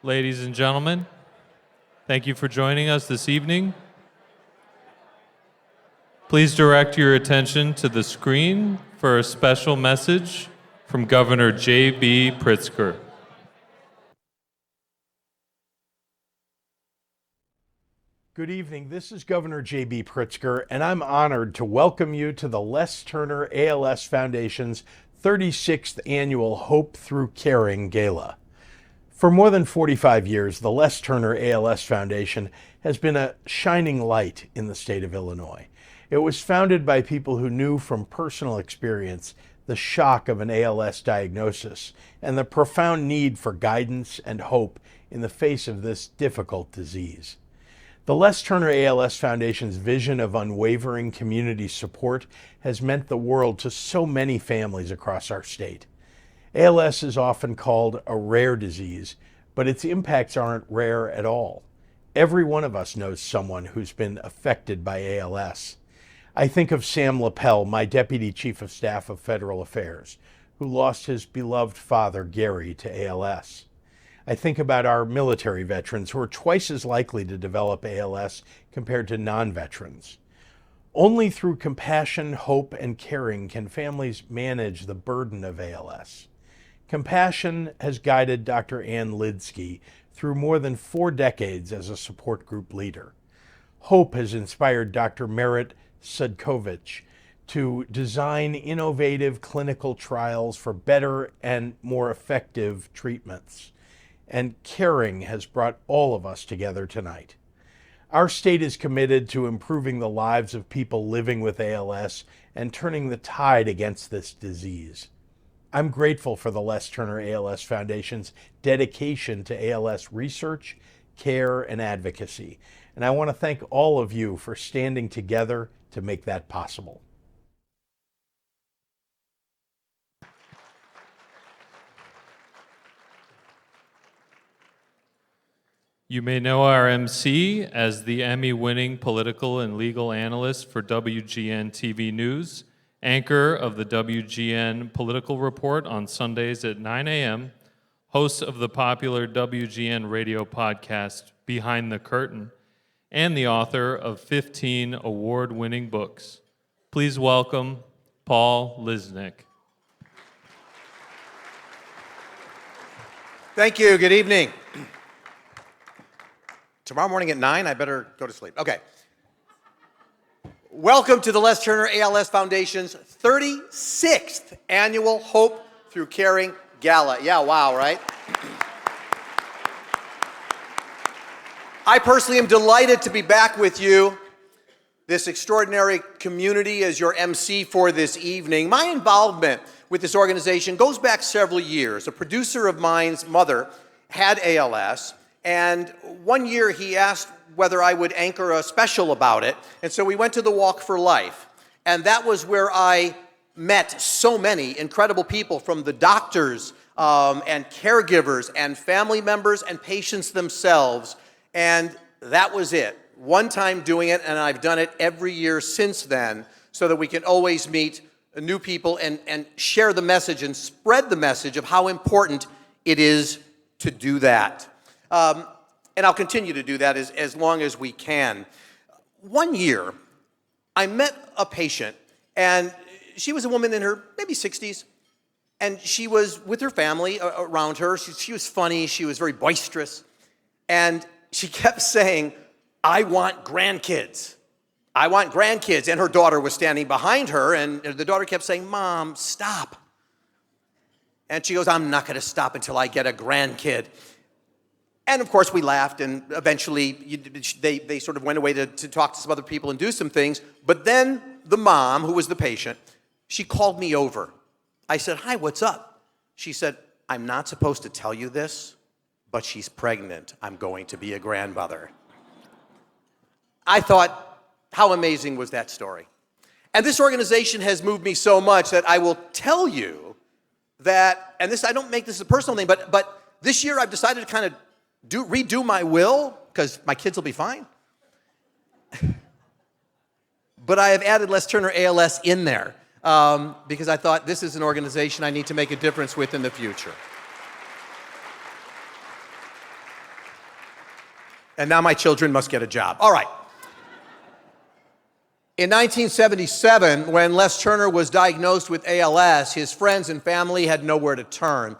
Ladies and gentlemen, thank you for joining us this evening. Please direct your attention to the screen for a special message from Governor J.B. Pritzker. Good evening. This is Governor J.B. Pritzker, and I'm honored to welcome you to the Les Turner ALS Foundation's 36th annual Hope Through Caring Gala. For more than 45 years, the Les Turner ALS Foundation has been a shining light in the state of Illinois. It was founded by people who knew from personal experience the shock of an ALS diagnosis and the profound need for guidance and hope in the face of this difficult disease. The Les Turner ALS Foundation's vision of unwavering community support has meant the world to so many families across our state. ALS is often called a rare disease, but its impacts aren't rare at all. Every one of us knows someone who's been affected by ALS. I think of Sam Lapel, my Deputy Chief of Staff of Federal Affairs, who lost his beloved father, Gary, to ALS. I think about our military veterans who are twice as likely to develop ALS compared to non-veterans. Only through compassion, hope, and caring can families manage the burden of ALS. Compassion has guided Dr. Ann Lidsky through more than 4 decades as a support group leader. Hope has inspired Dr. Merit Sudkovich to design innovative clinical trials for better and more effective treatments. And caring has brought all of us together tonight. Our state is committed to improving the lives of people living with ALS and turning the tide against this disease. I'm grateful for the Les Turner ALS Foundation's dedication to ALS research, care, and advocacy. And I want to thank all of you for standing together to make that possible. You may know our MC as the Emmy-winning political and legal analyst for WGN TV News, anchor of the WGN Political Report on Sundays at 9 a.m., host of the popular WGN radio podcast Behind the Curtain, and the author of 15 award-winning books. Please welcome Paul Lisnek. Thank you. Good evening. Tomorrow morning at 9, I better go to sleep. Okay. Welcome to the Les Turner ALS Foundation's 36th annual Hope Through Caring Gala. Yeah, wow, right? I personally am delighted to be back with you, this extraordinary community, as your MC for this evening. My involvement with this organization goes back several years. A producer of mine's mother had ALS, and one year he asked whether I would anchor a special about it, and so we went to the Walk for Life. And that was where I met so many incredible people, from the doctors and caregivers and family members and patients themselves. And that was it. One time doing it, and I've done it every year since then, so that we can always meet new people and share the message and spread the message of how important it is to do that. And I'll continue to do that as long as we can. One year, I met a patient, and she was a woman in her maybe 60s, and she was with her family around her. She was funny, she was very boisterous, and she kept saying, "I want grandkids. I want grandkids." And her daughter was standing behind her, and the daughter kept saying, "Mom, stop." And she goes, "I'm not going to stop until I get a grandkid." And of course, we laughed, and eventually they sort of went away to talk to some other people and do some things. But then the mom, who was the patient, she called me over. I said, "Hi, what's up?" She said, "I'm not supposed to tell you this, but she's pregnant. I'm going to be a grandmother." I thought, how amazing was that story? And this organization has moved me so much that I will tell you that, and this, I don't make this a personal thing, but this year I've decided to kind of redo my will, because my kids will be fine. But I have added Les Turner ALS in there because I thought this is an organization I need to make a difference with in the future. And now my children must get a job. All right. In 1977, when Les Turner was diagnosed with ALS, his friends and family had nowhere to turn.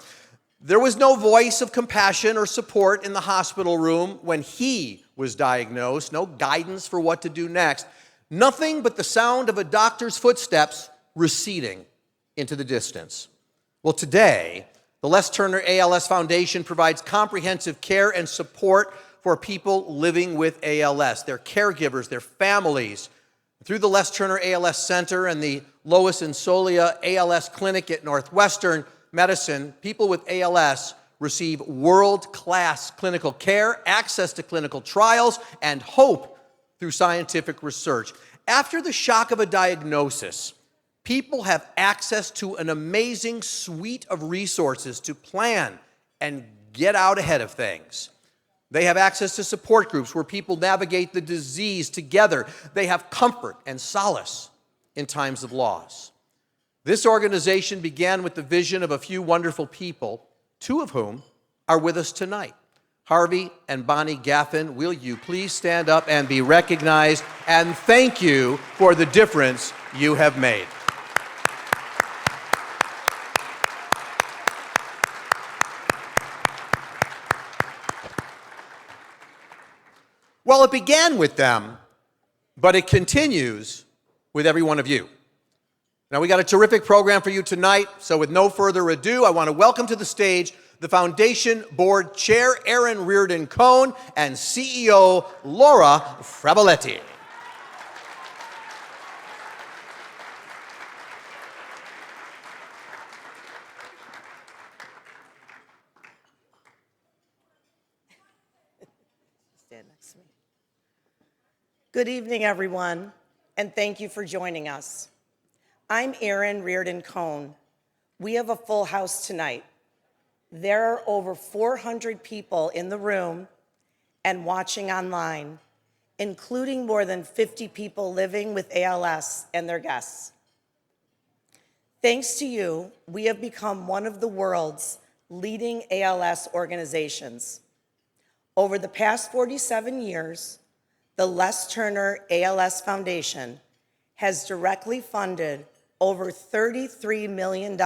There was no voice of compassion or support in the hospital room when he was diagnosed, no guidance for what to do next. Nothing but the sound of a doctor's footsteps receding into the distance. Well, today, the Les Turner ALS Foundation provides comprehensive care and support for people living with ALS, their caregivers, their families. Through the Les Turner ALS Center and the Lois and Solia ALS Clinic at Northwestern Medicine, people with ALS receive world-class clinical care, access to clinical trials, and hope through scientific research. After the shock of a diagnosis, people have access to an amazing suite of resources to plan and get out ahead of things. They have access to support groups where people navigate the disease together. They have comfort and solace in times of loss. This organization began with the vision of a few wonderful people, two of whom are with us tonight. Harvey and Bonny Gaffen, will you please stand up and be recognized? And thank you for the difference you have made. Well, it began with them, but it continues with every one of you. Now, we got a terrific program for you tonight, so with no further ado, I want to welcome to the stage the Foundation Board Chair, Aaron Reardon-Cohn, and CEO, Laura Frabelletti. Stand next to me. Good evening, everyone, and thank you for joining us. I'm Aaron Reardon-Cohn. We have a full house tonight. There are over 400 people in the room and watching online, including more than 50 people living with ALS and their guests. Thanks to you, we have become one of the world's leading ALS organizations. Over the past 47 years, the Les Turner ALS Foundation has directly funded over $33 million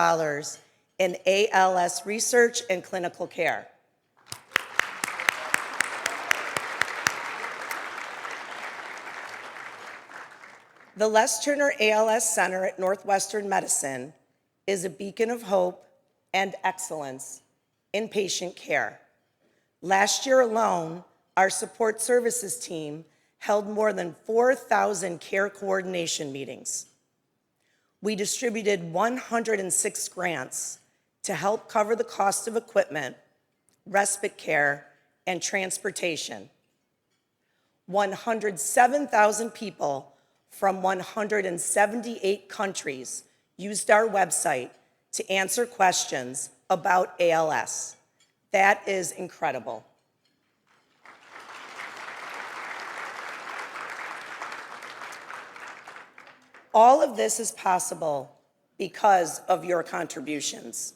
in ALS research and clinical care. The Les Turner ALS Center at Northwestern Medicine is a beacon of hope and excellence in patient care. Last year alone, our support services team held more than 4,000 care coordination meetings. We distributed 106 grants to help cover the cost of equipment, respite care, and transportation. 107,000 people from 178 countries used our website to answer questions about ALS. That is incredible. All of this is possible because of your contributions.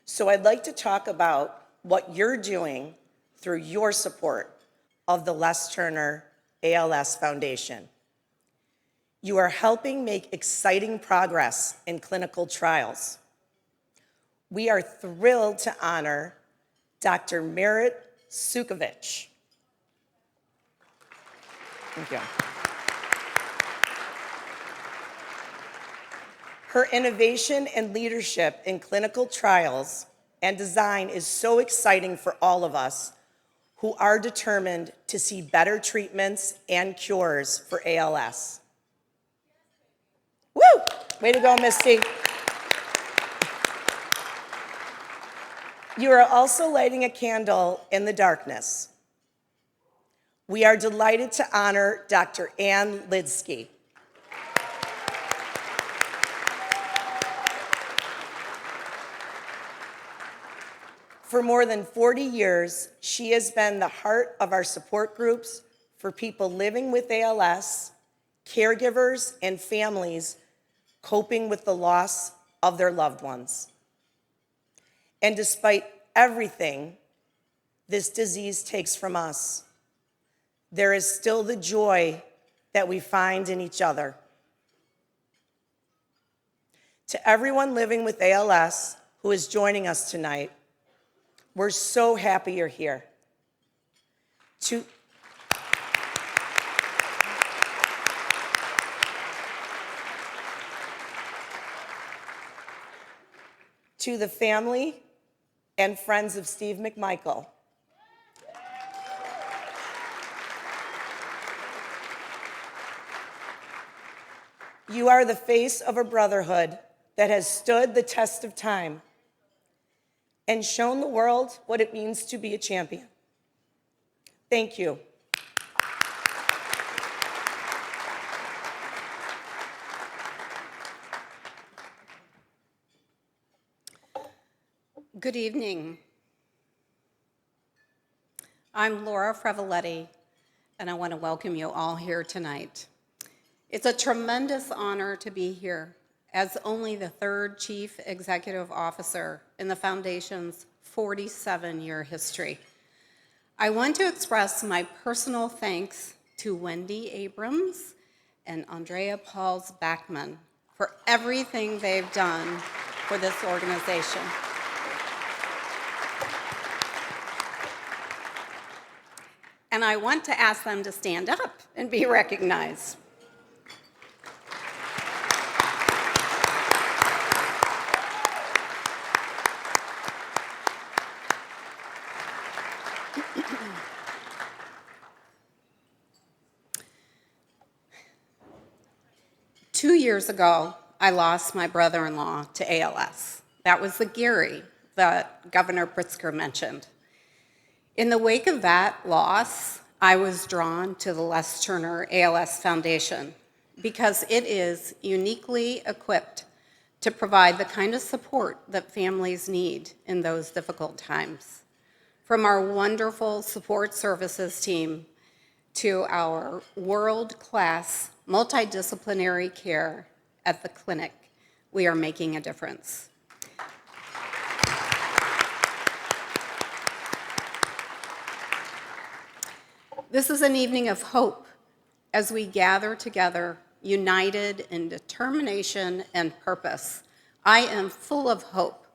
So I'd like to talk about what you're doing through your support of the Les Turner ALS Foundation. You are helping make exciting progress in clinical trials. We are thrilled to honor Dr. Merit Sukovich. Thank you. Her innovation and leadership in clinical trials and design is so exciting for all of us who are determined to see better treatments and cures for ALS. Woo! Way to go, Misty. You are also lighting a candle in the darkness. We are delighted to honor Dr. Ann Lidsky. For more than 40 years, she has been the heart of our support groups for people living with ALS, caregivers, and families coping with the loss of their loved ones. And despite everything this disease takes from us, there is still the joy that we find in each other. To everyone living with ALS who is joining us tonight, we're so happy you're here. To the family and friends of Steve McMichael, you are the face of a brotherhood that has stood the test of time and shown the world what it means to be a champion. Thank you. Good evening. I'm Laura Frevoletti, and I want to welcome you all here tonight. It's a tremendous honor to be here as only the third chief executive officer in the Foundation's 47-year history. I want to express my personal thanks to Wendy Abrams and Andrea Pauls-Backman for everything they've done for this organization. And I want to ask them to stand up and be recognized. Two years ago, I lost my brother-in-law to ALS. That was the Gary that Governor Pritzker mentioned. In the wake of that loss, I was drawn to the Les Turner ALS Foundation because it is uniquely equipped to provide the kind of support that families need in those difficult times. From our wonderful support services team to our world-class multidisciplinary care at the clinic, we are making a difference. This is an evening of hope as we gather together, united in determination and purpose. I am full of hope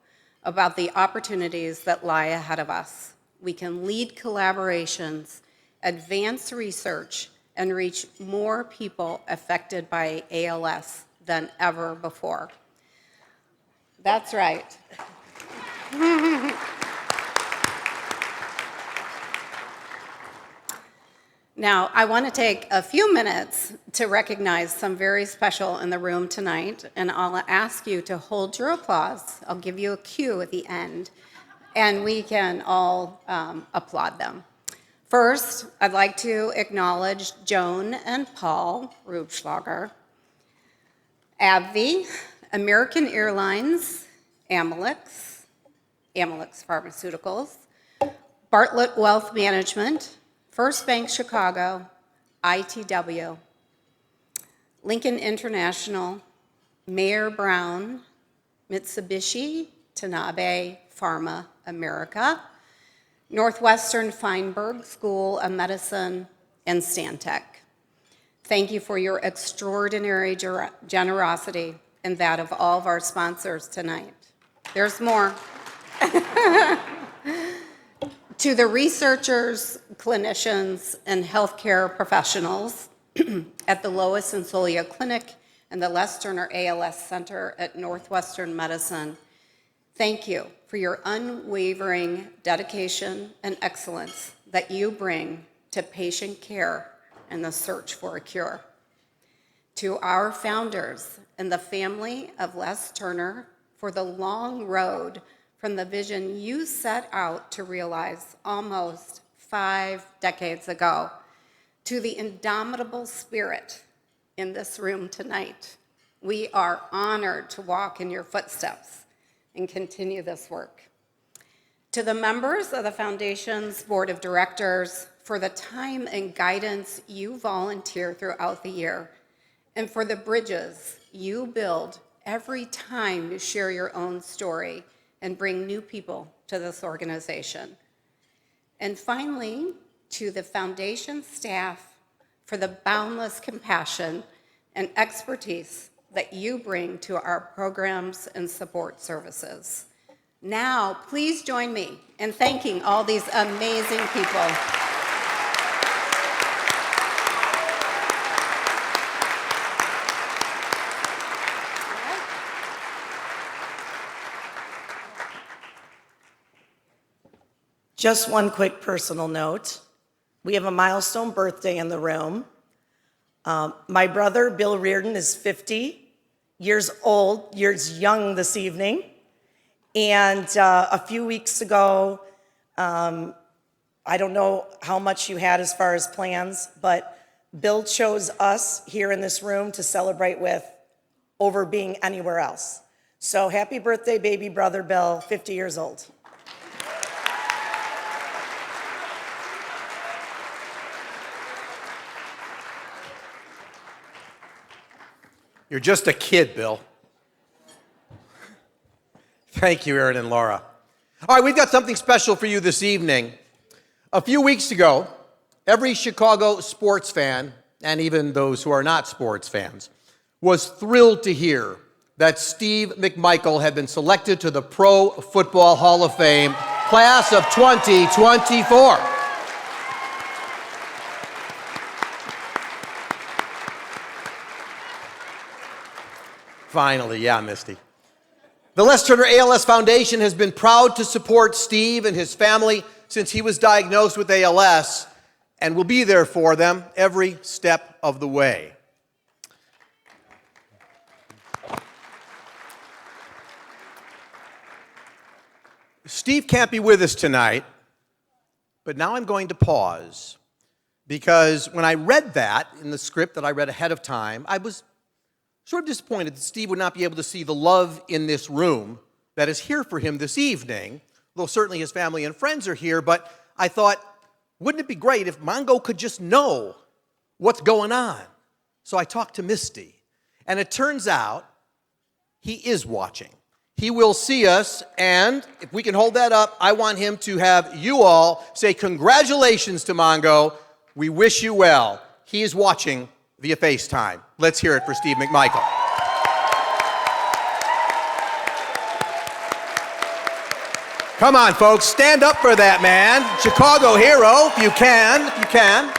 about the opportunities that lie ahead of us. We can lead collaborations, advance research, and reach more people affected by ALS than ever before. That's right. Now, I want to take a few minutes to recognize some very special in the room tonight, and I'll ask you to hold your applause. I'll give you a cue at the end, and we can all applaud them. First, I'd like to acknowledge Joan and Paul Rubschlager, AbbVie, American Airlines, Amylyx Pharmaceuticals, Bartlett Wealth Management, First Bank Chicago, ITW, Lincoln International, Mayer Brown, Mitsubishi, Tanabe Pharma America, Northwestern Feinberg School of Medicine, and Stantec. Thank you for your extraordinary generosity and that of all of our sponsors tonight. There's more. To the researchers, clinicians, and healthcare professionals at the Lois and Solia Clinic and the Les Turner ALS Center at Northwestern Medicine, thank you for your unwavering dedication and excellence that you bring to patient care and the search for a cure. To our founders and the family of Les Turner for the long road from the vision you set out to realize almost 5 decades ago to the indomitable spirit in this room tonight. We are honored to walk in your footsteps and continue this work. To the members of the Foundation's Board of Directors, for the time and guidance you volunteer throughout the year, and for the bridges you build every time you share your own story and bring new people to this organization. And finally, to the Foundation staff for the boundless compassion and expertise that you bring to our programs and support services. Now, please join me in thanking all these amazing people. Just one quick personal note. We have a milestone birthday in the room. My brother, Bill Reardon, is 50 years old, years young this evening. And a few weeks ago, I don't know how much you had as far as plans, but Bill chose us here in this room to celebrate with over being anywhere else. So happy birthday, baby brother Bill, 50 years old. You're just a kid, Bill. Thank you, Aaron and Laura. All right, we've got something special for you this evening. A few weeks ago, every Chicago sports fan, and even those who are not sports fans, was thrilled to hear that Steve McMichael had been selected to the Pro Football Hall of Fame class of 2024. Finally, yeah, Misty. The Les Turner ALS Foundation has been proud to support Steve and his family since he was diagnosed with ALS and will be there for them every step of the way. Steve can't be with us tonight, but now I'm going to pause because when I read that in the script that I read ahead of time, I was sort of disappointed that Steve would not be able to see the love in this room that is here for him this evening, though certainly his family and friends are here, but I thought, wouldn't it be great if Mongo could just know what's going on? So I talked to Misty, and it turns out he is watching. He will see us, and if we can hold that up, I want him to have you all say congratulations to Mongo. We wish you well. He is watching via FaceTime. Let's hear it for Steve McMichael. Come on, folks, stand up for that man. Chicago hero, if you can, if you can.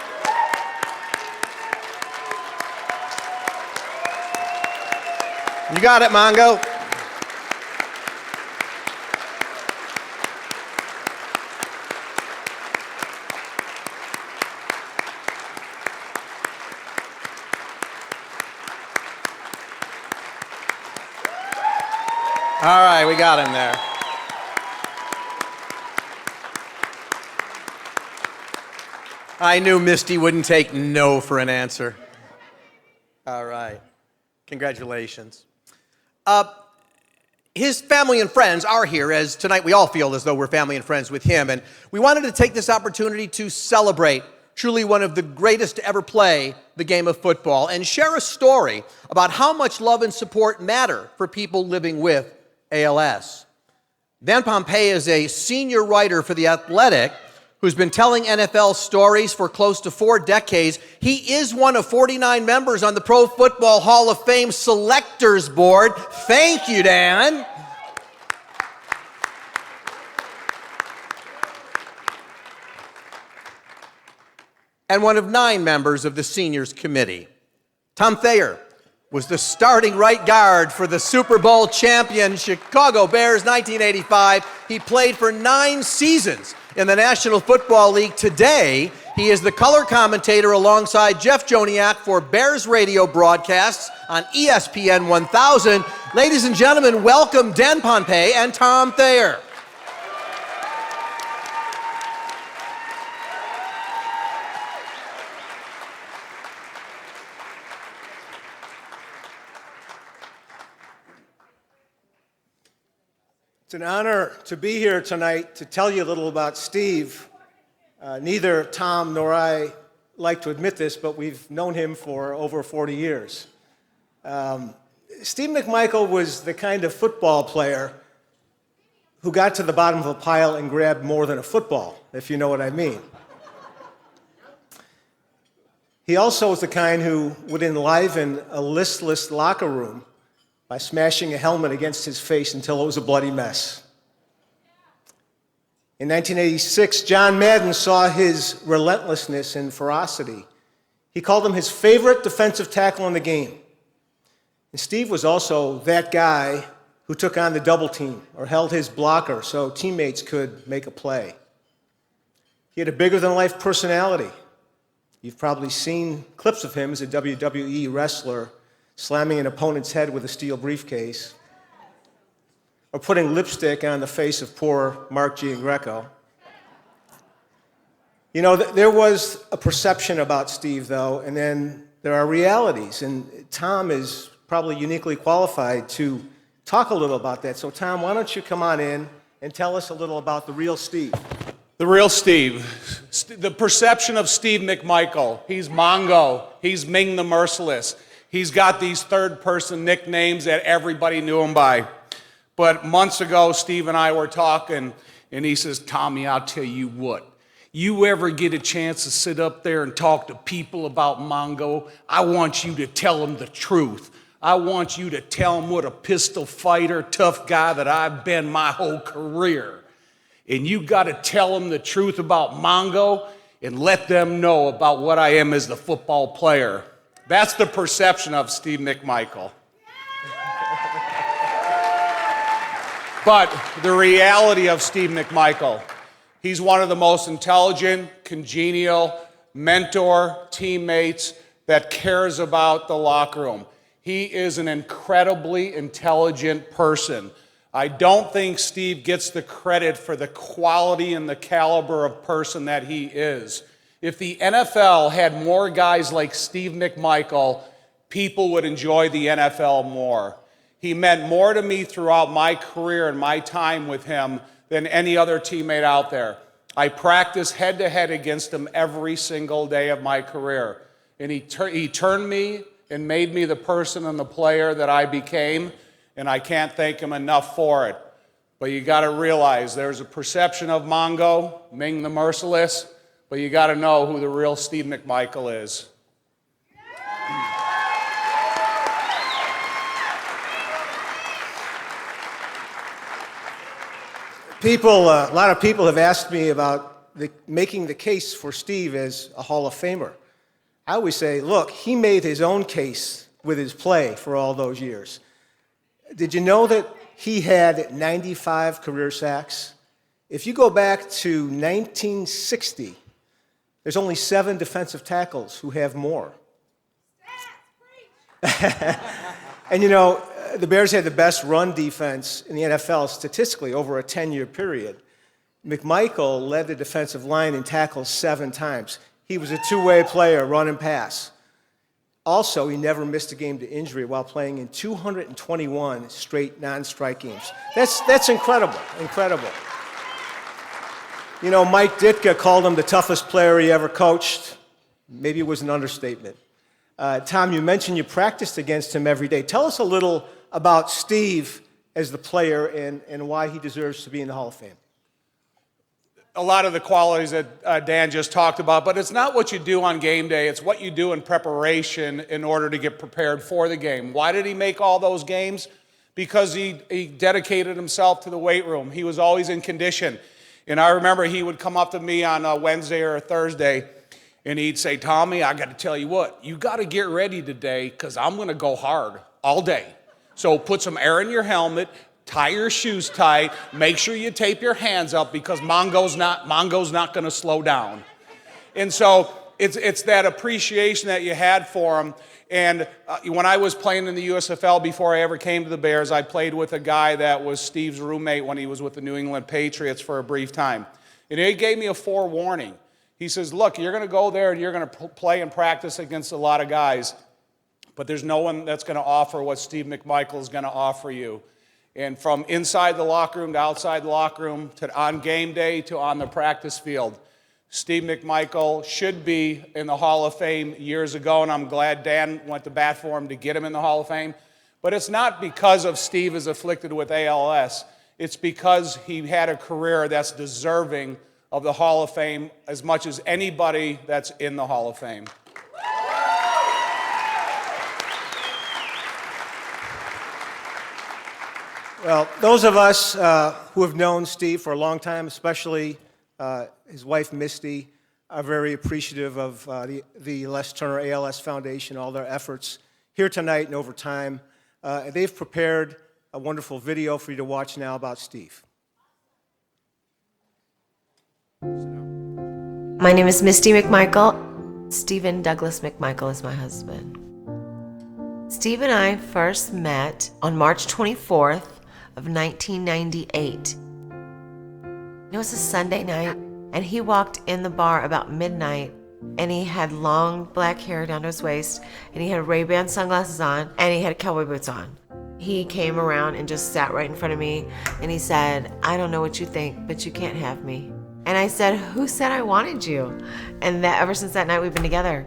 You got it, Mongo. All right, we got him there. I knew Misty wouldn't take no for an answer. All right. Congratulations. His family and friends are here, as tonight we all feel as though we're family and friends with him, and we wanted to take this opportunity to celebrate truly one of the greatest to ever play the game of football and share a story about how much love and support matter for people living with ALS. Dan Pompei is a senior writer for The Athletic who's been telling NFL stories for close to 4 decades. He is one of 49 members on the Pro Football Hall of Fame Selectors Board. Thank you, Dan. And one of 9 members of the Seniors Committee. Tom Thayer was the starting right guard for the Super Bowl champion Chicago Bears 1985. He played for 9 seasons in the National Football League. Today, he is the color commentator alongside Jeff Joniak for Bears radio broadcasts on ESPN 1000. Ladies and gentlemen, welcome Dan Pompei and Tom Thayer. It's an honor to be here tonight to tell you a little about Steve. Neither Tom nor I like to admit this, but we've known him for over 40 years. Steve McMichael was the kind of football player who got to the bottom of a pile and grabbed more than a football, if you know what I mean. He also was the kind who would enliven a listless locker room by smashing a helmet against his face until it was a bloody mess. In 1986, John Madden saw his relentlessness and ferocity. He called him his favorite defensive tackle in the game. And Steve was also that guy who took on the double team or held his blocker so teammates could make a play. He had a bigger-than-life personality. You've probably seen clips of him as a WWE wrestler slamming an opponent's head with a steel briefcase, or putting lipstick on the face of poor Mark Giangreco. You know, there was a perception about Steve, though, and then there are realities, and Tom is probably uniquely qualified to talk a little about that. So, Tom, why don't you come on in and tell us a little about the real Steve? The real Steve. The perception of Steve McMichael. He's Mongo. He's Ming the Merciless. He's got these third-person nicknames that everybody knew him by. But months ago, Steve and I were talking, and he says, Tommy, I'll tell you what. You ever get a chance to sit up there and talk to people about Mongo, I want you to tell them the truth. I want you to tell them what a pistol fighter, tough guy that I've been my whole career. And you got to tell them the truth about Mongo and let them know about what I am as the football player. That's the perception of Steve McMichael. But the reality of Steve McMichael, he's one of the most intelligent, congenial, mentor, teammates that cares about the locker room. He is an incredibly intelligent person. I don't think Steve gets the credit for the quality and the caliber of person that he is. If the NFL had more guys like Steve McMichael, people would enjoy the NFL more. He meant more to me throughout my career and my time with him than any other teammate out there. I practiced head-to-head against him every single day of my career. And he turned me and made me the person and the player that I became, and I can't thank him enough for it. But you got to realize there's a perception of Mongo, Ming the Merciless, but you got to know who the real Steve McMichael is. A lot of people have asked me about making the case for Steve as a Hall of Famer. I always say, look, he made his own case with his play for all those years. Did you know that he had 95 career sacks? If you go back to 1960, there's only 7 defensive tackles who have more. And you know, the Bears had the best run defense in the NFL statistically over a 10-year period. McMichael led the defensive line in tackles 7 times. He was a two-way player, run and pass. Also, he never missed a game to injury while playing in 221 straight non-strike games. That's incredible, incredible. You know, Mike Ditka called him the toughest player he ever coached. Maybe it was an understatement. Tom, you mentioned you practiced against him every day. Tell us a little about Steve as the player and why he deserves to be in the Hall of Fame. A lot of the qualities that Dan just talked about, but it's not what you do on game day, it's what you do in preparation in order to get prepared for the game. Why did he make all those games? Because he dedicated himself to the weight room. He was always in condition. And I remember he would come up to me on a Wednesday or a Thursday, and he'd say, Tommy, I got to tell you what, you got to get ready today because I'm going to go hard all day. So put some air in your helmet, tie your shoes tight, make sure you tape your hands up because Mongo's not going to slow down. And so it's that appreciation that you had for him. And when I was playing in the USFL before I ever came to the Bears, I played with a guy that was Steve's roommate when he was with the New England Patriots for a brief time. And he gave me a forewarning. He says, look, you're going to go there and you're going to play and practice against a lot of guys, but there's no one that's going to offer what Steve McMichael is going to offer you. And from inside the locker room to outside the locker room to on game day to on the practice field, Steve McMichael should be in the Hall of Fame years ago, and I'm glad Dan went to bat for him to get him in the Hall of Fame. But it's not because of Steve is afflicted with ALS. It's because he had a career that's deserving of the Hall of Fame as much as anybody that's in the Hall of Fame. Well, those of us who have known Steve for a long time, especially his wife Misty, are very appreciative of the Les Turner ALS Foundation, all their efforts here tonight and over time. They've prepared a wonderful video for you to watch now about Steve. My name is Misty McMichael. Stephen Douglas McMichael is my husband. Steve and I first met on March 24th of 1998. It was a Sunday night, and he walked in the bar about midnight, and he had long black hair down to his waist, and he had Ray-Ban sunglasses on, and he had cowboy boots on. He came around and just sat right in front of me, and he said, "I don't know what you think, but you can't have me." And I said, "Who said I wanted you?" And that ever since that night, we've been together.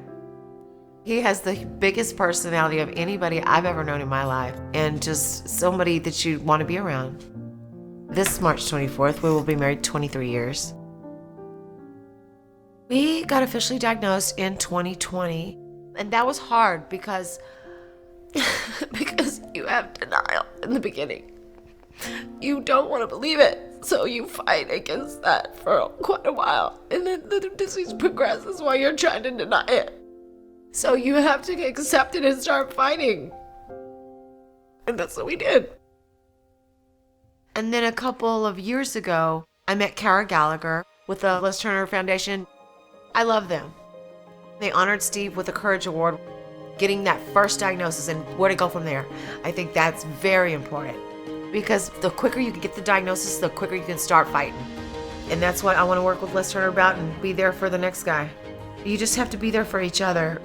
He has the biggest personality of anybody I've ever known in my life, and just somebody that you want to be around. This March 24th, we will be married 23 years. We got officially diagnosed in 2020, and that was hard because you have denial in the beginning. You don't want to believe it, so you fight against that for quite a while, and then the disease progresses while you're trying to deny it. So you have to accept it and start fighting. And that's what we did. And then a couple of years ago, I met Kara Gallagher with the Les Turner Foundation. I love them. They honored Steve with the Courage Award, getting that first diagnosis and where to go from there. I think that's very important because the quicker you can get the diagnosis, the quicker you can start fighting. And that's what I want to work with Les Turner about and be there for the next guy. You just have to be there for each other.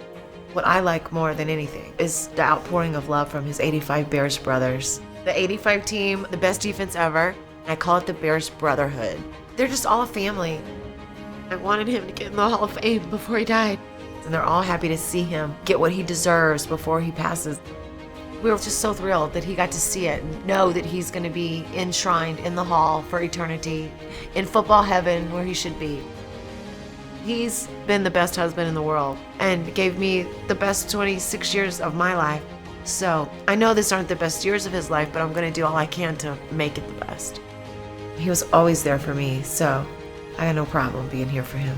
What I like more than anything is the outpouring of love from his 85 Bears brothers. The 85 team, the best defense ever. I call it the Bears Brotherhood. They're just all a family. I wanted him to get in the Hall of Fame before he died. And they're all happy to see him get what he deserves before he passes. We were just so thrilled that he got to see it and know that he's going to be enshrined in the Hall for eternity, in football heaven where he should be. He's been the best husband in the world and gave me the best 26 years of my life. So I know these aren't the best years of his life, but I'm going to do all I can to make it the best. He was always there for me, so I got no problem being here for him.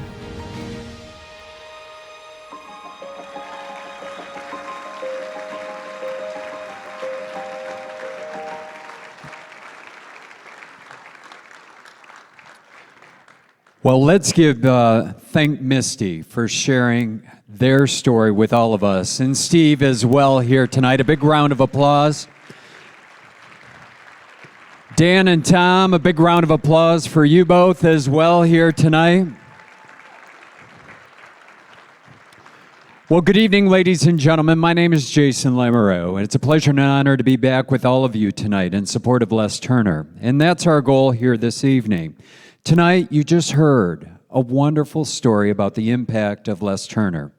Well, let's thank Misty for sharing their story with all of us, and Steve as well here tonight. A big round of applause. Dan and Tom, a big round of applause for you both as well here tonight. Well, good evening, ladies and gentlemen. My name is Jason Lamoureux, and it's a pleasure and an honor to be back with all of you tonight in support of Les Turner. And that's our goal here this evening. Tonight, you just heard a wonderful story about the impact of Les Turner.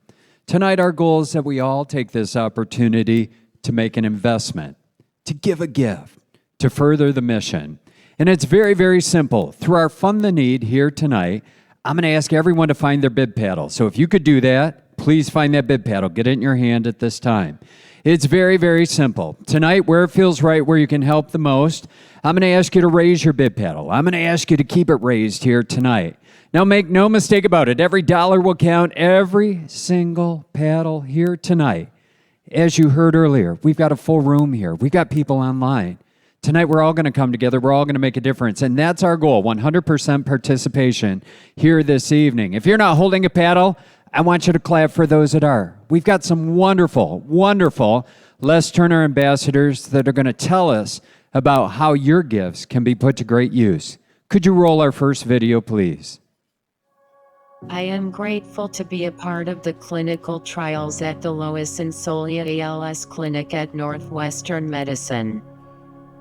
Tonight, our goal is that we all take this opportunity to make an investment, to give a gift, to further the mission. And it's very, very simple. Through our Fund the Need here tonight, I'm going to ask everyone to find their bib paddle. So if you could do that, please find that bib paddle. Get it in your hand at this time. It's very, very simple. Tonight, where it feels right, where you can help the most, I'm going to ask you to raise your bib paddle. I'm going to ask you to keep it raised here tonight. Now, make no mistake about it. Every dollar will count. Every single paddle here tonight. As you heard earlier, we've got a full room here. We've got people online. Tonight, we're all going to come together. We're all going to make a difference. And that's our goal, 100% participation here this evening. If you're not holding a paddle, I want you to clap for those that are. We've got some wonderful, wonderful Les Turner ambassadors that are going to tell us about how your gifts can be put to great use. Could you roll our first video, please? I am grateful to be a part of the clinical trials at the Lois and Solia ALS Clinic at Northwestern Medicine.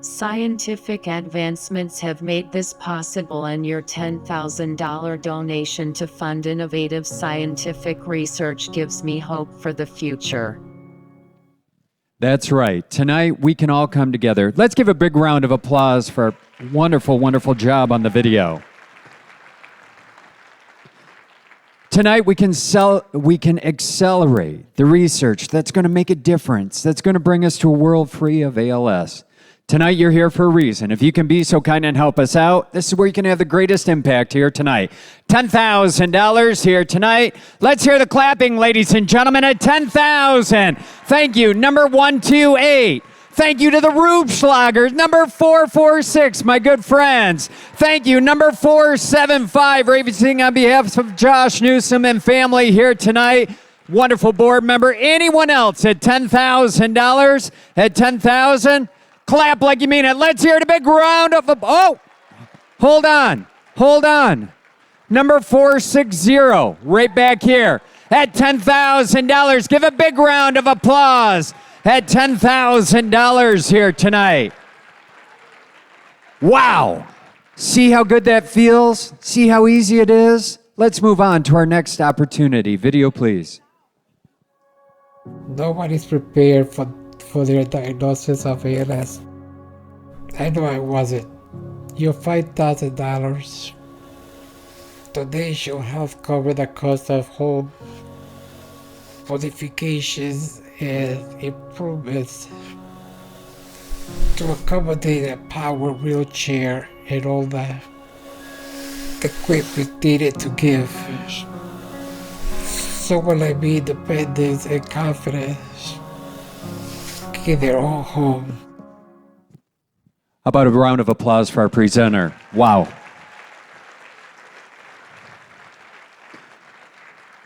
Scientific advancements have made this possible, and your $10,000 donation to fund innovative scientific research gives me hope for the future. That's right. Tonight, we can all come together. Let's give a big round of applause for a wonderful, wonderful job on the video. Tonight, we can accelerate the research that's going to make a difference, that's going to bring us to a world free of ALS. Tonight, you're here for a reason. If you can be so kind and help us out, this is where you can have the greatest impact here tonight. $10,000 here tonight. Let's hear the clapping, ladies and gentlemen, at $10,000. Thank you, number 128. Thank you to the Rubschlagers, number 446, my good friends. Thank you, number 475, raising on behalf of Josh Newsom and family here tonight. Wonderful board member. Anyone else at $10,000? At $10,000? Clap like you mean it. Let's hear it. A big round of applause. Oh, hold on. Number 460, right back here at $10,000. Give a big round of applause at $10,000 here tonight. Wow. See how good that feels? See how easy it is? Let's move on to our next opportunity. Video, please. Nobody's prepared for their diagnosis of ALS. I know I wasn't. Your $5,000 donation will help cover the cost of home modifications and improvements to accommodate a power wheelchair and all the equipment needed to give someone like me independence and confidence in their own home. How about a round of applause for our presenter? Wow.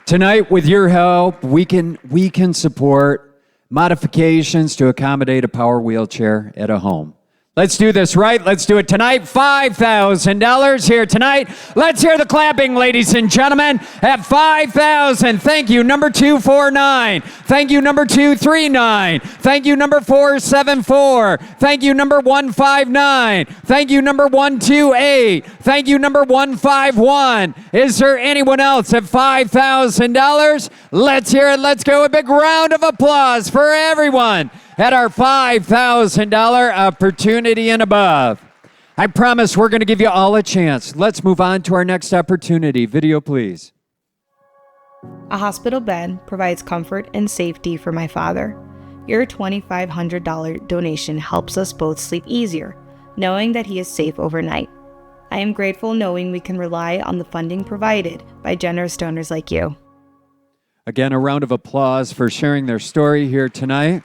Tonight, with your help, we can support modifications to accommodate a power wheelchair at a home. Let's do this, right? Let's do it tonight. $5,000 here tonight. Let's hear the clapping, ladies and gentlemen, at $5,000. Thank you, number 249. Thank you, number 239. Thank you, number 474. Thank you, number 159. Thank you, number 128. Thank you, number 151. Is there anyone else at $5,000? Let's hear it. Let's go. A big round of applause for everyone at our $5,000 opportunity and above. I promise we're going to give you all a chance. Let's move on to our next opportunity. Video, please. A hospital bed provides comfort and safety for my father. Your $2,500 donation helps us both sleep easier, knowing that he is safe overnight. I am grateful knowing we can rely on the funding provided by generous donors like you. Again, a round of applause for sharing their story here tonight.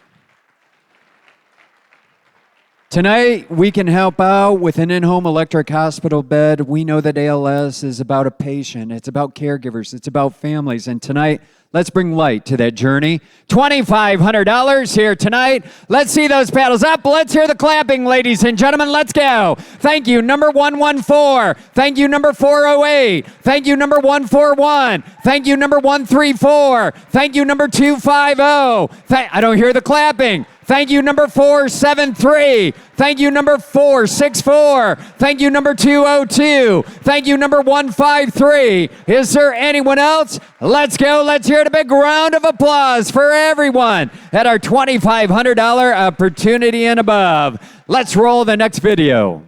Tonight, we can help out with an in-home electric hospital bed. We know that ALS is about a patient. It's about caregivers. It's about families. And tonight, let's bring light to that journey. $2,500 here tonight. Let's see those paddles up. Let's hear the clapping, ladies and gentlemen. Let's go. Thank you, number 114. Thank you, number 408. Thank you, number 141. Thank you, number 134. Thank you, number 250. I don't hear the clapping. Thank you, number 473. Thank you, number 464. Thank you, number 202. Thank you, number 153. Is there anyone else? Let's go. Let's hear a big round of applause for everyone at our $2,500 opportunity and above. Let's roll the next video.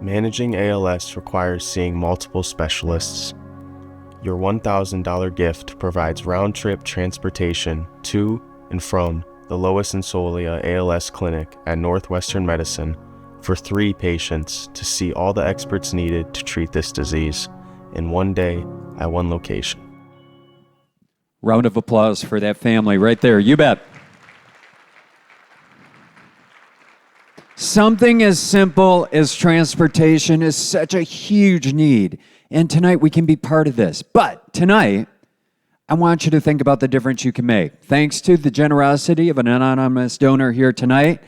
Managing ALS requires seeing multiple specialists. Your $1,000 gift provides round-trip transportation to and from the Lois and Solia ALS Clinic at Northwestern Medicine for 3 patients to see all the experts needed to treat this disease in one day at one location. Round of applause for that family right there. You bet. Something as simple as transportation is such a huge need. And tonight we can be part of this. But tonight, I want you to think about the difference you can make. Thanks to the generosity of an anonymous donor here tonight,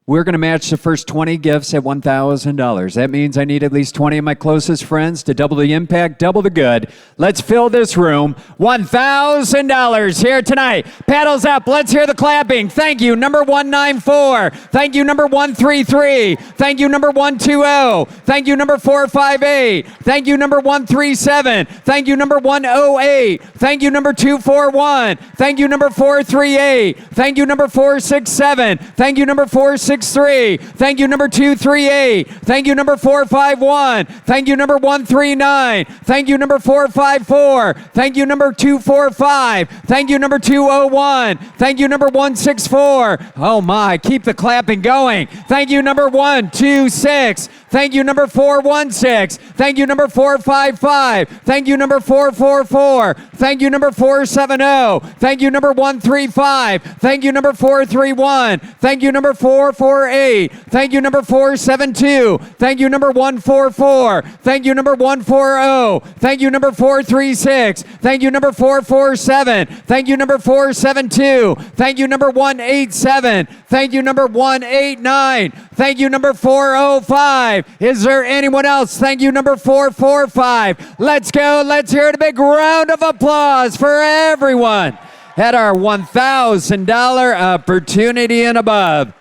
We're going to match the first 20 gifts at $1,000. That means I need at least 20 of my closest friends to double the impact, double the good. Let's fill this room. $1,000 here tonight. Paddles up. Let's hear the clapping. Thank you, number 194. Thank you, number 133. Thank you, number 120. Thank you, number 458. Thank you, number 137. Thank you, number 108. Thank you, number 241. Thank you, number 438. Thank you, number 467. Thank you, number 463. Thank you, number 238. Thank you, number 451. Thank you, number 139. Thank you, number 454. Thank you, number 245. Thank you, number 201. Thank you, number 164. Oh my, keep the clapping going. Thank you, number 126. Thank you, number 416. Thank you, number 455. Thank you, number 444. Thank you, number 470. Thank you, number 135. Thank you, number 431. Thank you, number 448. Thank you, number 472. Thank you, number 144. Thank you, number 140. Thank you, number 436. Thank you, number 447. Thank you, number 472. Thank you, number 187. Thank you, number 189. Thank you, number 405. Is there anyone else? Thank you, number 445. Let's go. Let's hear it. A big round of applause for everyone at our $1,000 opportunity and above.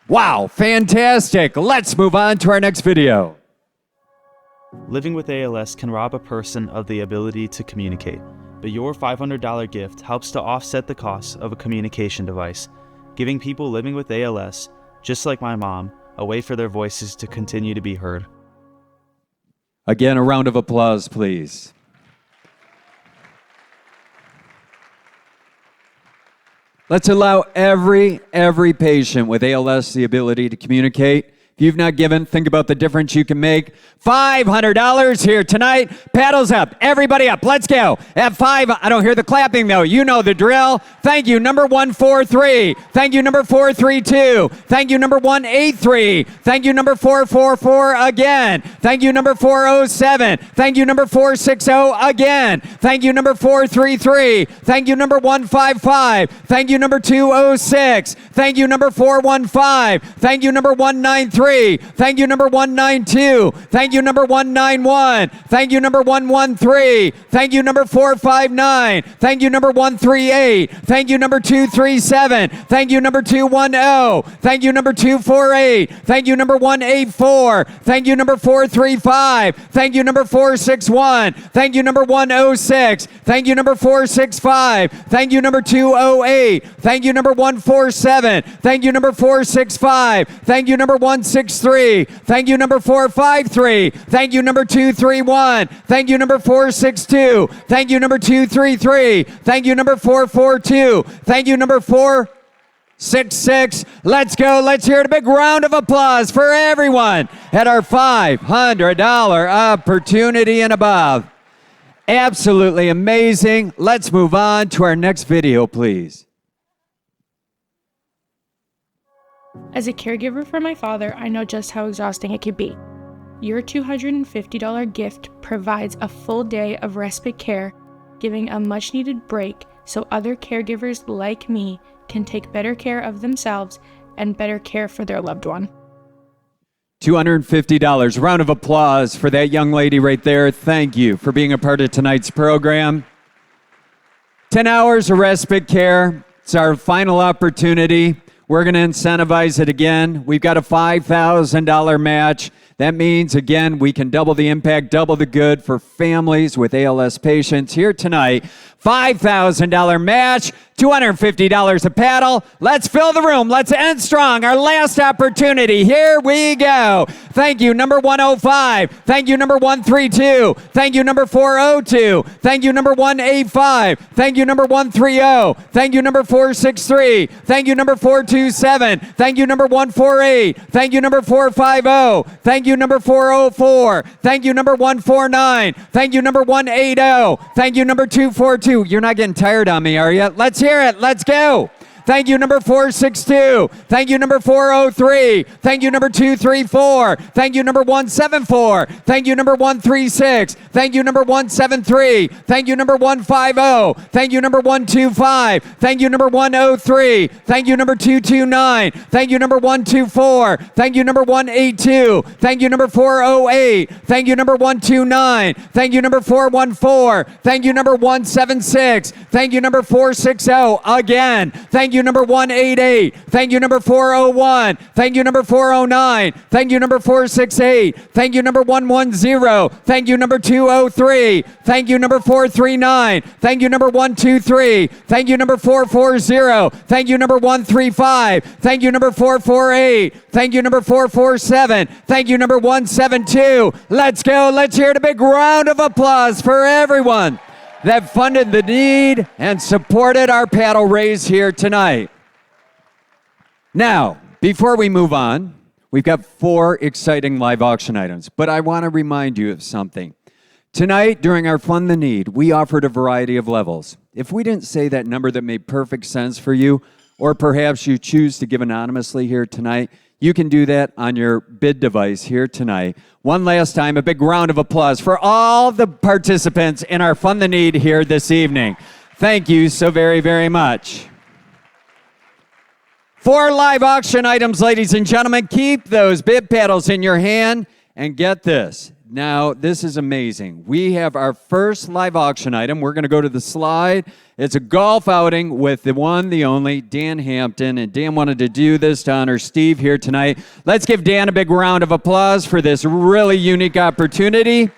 Wow, fantastic. Let's move on to our next video. Living with ALS can rob a person of the ability to communicate, but your $500 gift helps to offset the cost of a communication device, giving people living with ALS, just like my mom, a way for their voices to continue to be heard. Again, a round of applause, please. Let's allow every patient with ALS the ability to communicate. If you've not given, think about the difference you can make. $500 here tonight. Paddles up. Everybody up. Let's go. At 5, I don't hear the clapping though. You know the drill. Thank you, number 143. Thank you, number 432. Thank you, number 183. Thank you, number 444 again. Thank you, number 407. Thank you, number 460 again. Thank you, number 433. Thank you, number 155. Thank you, number 206. Thank you, number 415. Thank you, number 193. Thank you, number 192. Thank you, number 191. Thank you, number 113. Thank you, number 459. Thank you, number 138. Thank you, number 237. Thank you, number 210. Thank you, number 248. Thank you, number 184. Thank you, number 435. Thank you, number 461. Thank you, number 106. Thank you, number 465. Thank you, number 208. Thank you, number 147. Thank you, number 465. Thank you, number 163. Thank you, number 453. Thank you, number 231. Thank you, number 462. Thank you, number 233. Thank you, number 442. Thank you, number 466. Let's go. Let's hear a big round of applause for everyone at our $500 opportunity and above. Absolutely amazing. Let's move on to our next video, please. As a caregiver for my father, I know just how exhausting it can be. Your $250 gift provides a full day of respite care, giving a much-needed break so other caregivers like me can take better care of themselves and better care for their loved one. $250. Round of applause for that young lady right there. Thank you for being a part of tonight's program. 10 hours of respite care. It's our final opportunity. We're going to incentivize it again. We've got a $5,000 match. That means, again, we can double the impact, double the good for families with ALS patients here tonight. $5,000 match, $250 a paddle. Let's fill the room. Let's end strong. Our last opportunity. Here we go. Thank you, number 105. Thank you, number 132. Thank you, number 402. Thank you, number 185. Thank you, number 130. Thank you, number 463. Thank you, number 427. Thank you, number 148. Thank you, number 450. Thank you, number 404. Thank you, number 149. Thank you, number 180. Thank you, number 242. You're not getting tired on me, are you? Let's hear it. Let's go. Thank you, number 462. Thank you, number 403. Thank you, number 234. Thank you, number 174. Thank you, number 136. Thank you, number 173. Thank you, number 150. Thank you, number 125. Thank you, number 103. Thank you, number 229. Thank you, number 124. Thank you, number 182. Thank you, number 408. Thank you, number 129. Thank you, number 414. Thank you, number 176. Thank you, number 460. Again. Thank you, number 188. Thank you, number 401. Thank you, number 409. Thank you, number 468. Thank you, number 110. Thank you, number 203. Thank you, number 439. Thank you, number 123. Thank you, number 440. Thank you, number 135. Thank you, number 448. Thank you, number 447. Thank you, number 172. Let's go. Let's hear a big round of applause for everyone that funded the need and supported our paddle raise here tonight. Now, before we move on, we've got 4 exciting live auction items, but I want to remind you of something. Tonight, during our Fund the Need, we offered a variety of levels. If we didn't say that number that made perfect sense for you, or perhaps you choose to give anonymously here tonight, you can do that on your bid device here tonight. One last time, a big round of applause for all the participants in our Fund the Need here this evening. Thank you so very, very much. 4 live auction items, ladies and gentlemen. Keep those bid paddles in your hand and get this. Now, this is amazing. We have our first live auction item. We're going to go to the slide. It's a golf outing with the one, the only, Dan Hampton. And Dan wanted to do this to honor Steve here tonight. Let's give Dan a big round of applause for this really unique opportunity.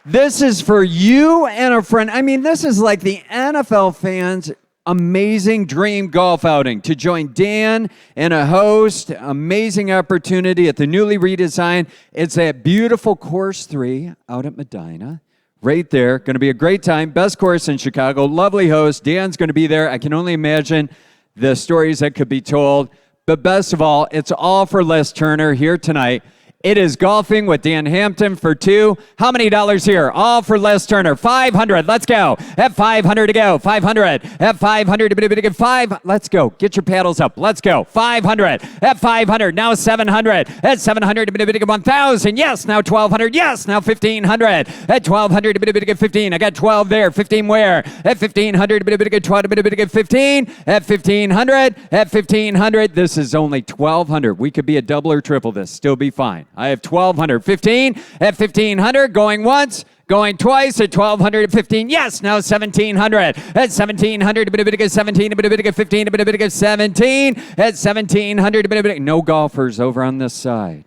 This is for you and a friend. I mean, this is like the NFL fans' amazing dream golf outing to join Dan and a host. Amazing opportunity at the newly redesigned. It's at beautiful course 3 out at Medina. Right there. Going to be a great time. Best course in Chicago. Lovely host. Dan's going to be there. I can only imagine the stories that could be told. But best of all, it's all for Les Turner here tonight. It is golfing with Dan Hampton for 2. How many dollars here? All for Les Turner. 500. Let's go. At 500 to go. 500. At 500 to get 5. Let's go. Get your paddles up. Let's go. 500. At 500. Now 700. At 700 to get 1,000. Yes. Now 1,200. Yes. Now 1,500. At 1,200 to get 15. I got 12 there. 15 where? At 1,500 to get 12 to get 15. At 1,500. At 1,500. This is only 1,200. We could be a double or triple this. Still be fine. I have 1,200. 15 at 1,500. Going once. Going twice at 1,200 at 15. Yes, now 1,700 at 1,700. 17. 15. 17 at 1,700. No golfers over on this side.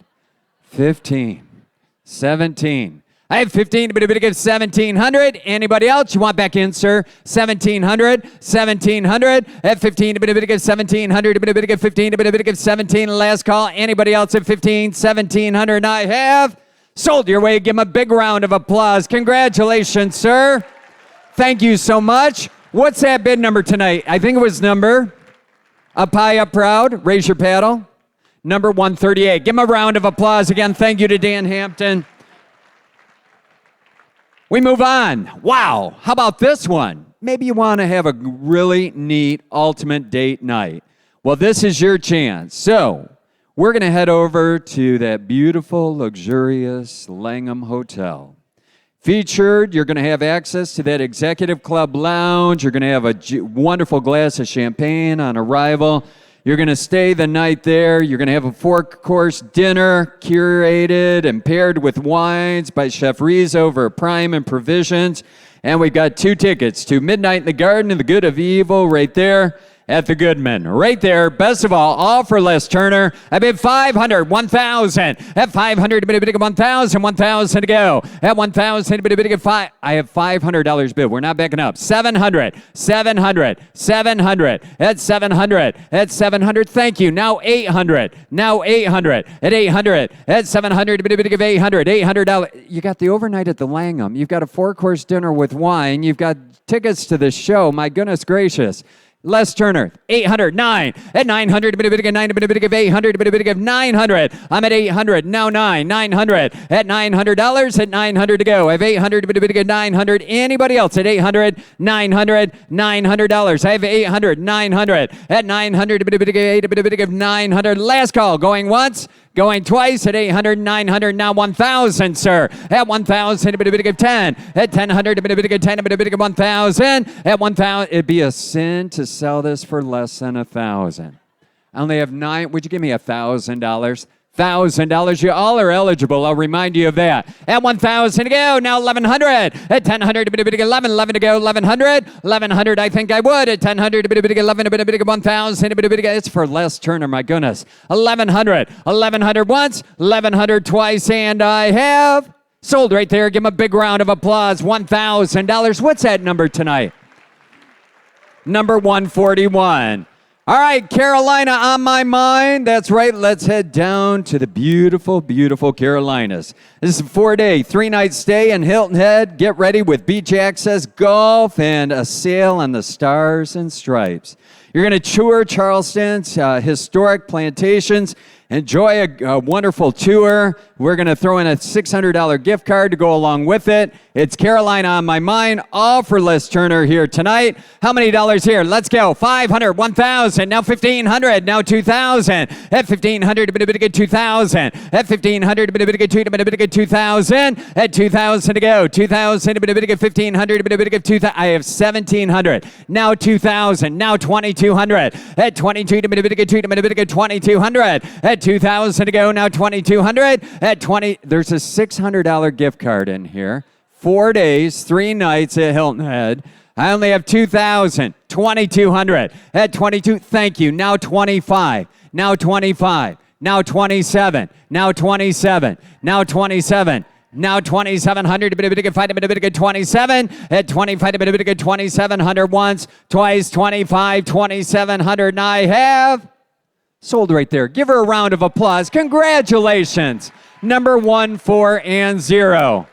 15. 17. I have 15 to 1,700. Anybody else? You want back in, sir? 1,700. 1,700 at 15 to 1,700 to 15 to 17. Last call. Anybody else at 15? 1,700. I have sold your way. Give him a big round of applause. Congratulations, sir. Thank you so much. What's that bid number tonight? I think it was number up high, up proud. Raise your paddle. Number 138. Give him a round of applause again. Thank you to Dan Hampton. We move on. Wow. How about this one? Maybe you want to have a really neat ultimate date night. Well, this is your chance. So we're going to head over to that beautiful, luxurious Langham Hotel. Featured, you're going to have access to that executive club lounge. You're going to have a wonderful glass of champagne on arrival. You're going to stay the night there. You're going to have a 4-course dinner curated and paired with wines by Chef Rees over Prime and Provisions. And we've got 2 tickets to Midnight in the Garden and the Good of Evil right there at the Goodman. Right there. Best of all for Les Turner. I bid 500, 1,000. At 500, 1,000, 1,000 to go. At 1,000, 5. I have $500 bid. We're not backing up. 700, 700, 700. At 700, at 700. Thank you. Now 800. Now 800. At 800. At 700, 800. $800. You got the overnight at the Langham. You've got a 4-course dinner with wine. You've got tickets to the show. My goodness gracious. Les Turner, 809. At 900, a bit of 9, a bit of 800, a bit of 900. I'm at 800, now 900. At $900, at 900 to go. I have 800, a bit of 900. Anybody else at 800, 900, $900. I have 800, 900. At 900, a bit of 900. Last call, going once. Going twice at 800, 900, now 1,000, sir. At 1,000, a bit of 10. At 1,000, a bit of 10, a bit of 1,000. At 1,000, it'd be a sin to sell this for less than 1,000. I only have 9. Would you give me $1,000? $1,000. You all are eligible. I'll remind you of that. At 1,000 to go. Now 1,100. At 1,000, a bit of 11. 11 to go. 1,100. 1,100. I think I would. At 1,000, a bit of 11. A bit of 1,000. A bit of it's for Les Turner. My goodness. 1,100. 1,100 once. 1,100 twice. And I have sold right there. Give him a big round of applause. $1,000. What's that number tonight? Number 141. All right, Carolina on my mind. That's right. Let's head down to the beautiful, beautiful Carolinas. This is a 4-day, 3-night stay in Hilton Head. Get ready with beach access, golf, and a sail on the Stars and Stripes. You're going to tour Charleston's historic plantations. Enjoy a wonderful tour. We're going to throw in a $600 gift card to go along with it. It's Carolina on my mind, all for Les Turner here tonight. How many dollars here? Let's go. 500, 1,000, now 1,500, now 2,000. At 1,500, a bit of 2,000. At 1,500, a bit of 2,000. At 2,000 to go. 2,000, a bit of 1,500, a bit of 2,000. I have 1,700. Now 2,000. Now 2,200. At 22, a bit of 2,200. At 2,000 to go. Now 2,200. At 20, there's a $600 gift card in here. 4 days, 3 nights at Hilton Head. I only have 2,000, 2,200. At 22, thank you. Now 25, now 25, now 27, now 27, now 27. Now 2,700, a bit of 5, a bit of 27. At 25, a bit of 2,700 once, twice, 25, 2,700. And I have sold right there. Give her a round of applause. Congratulations. Number 1, 4, and 0.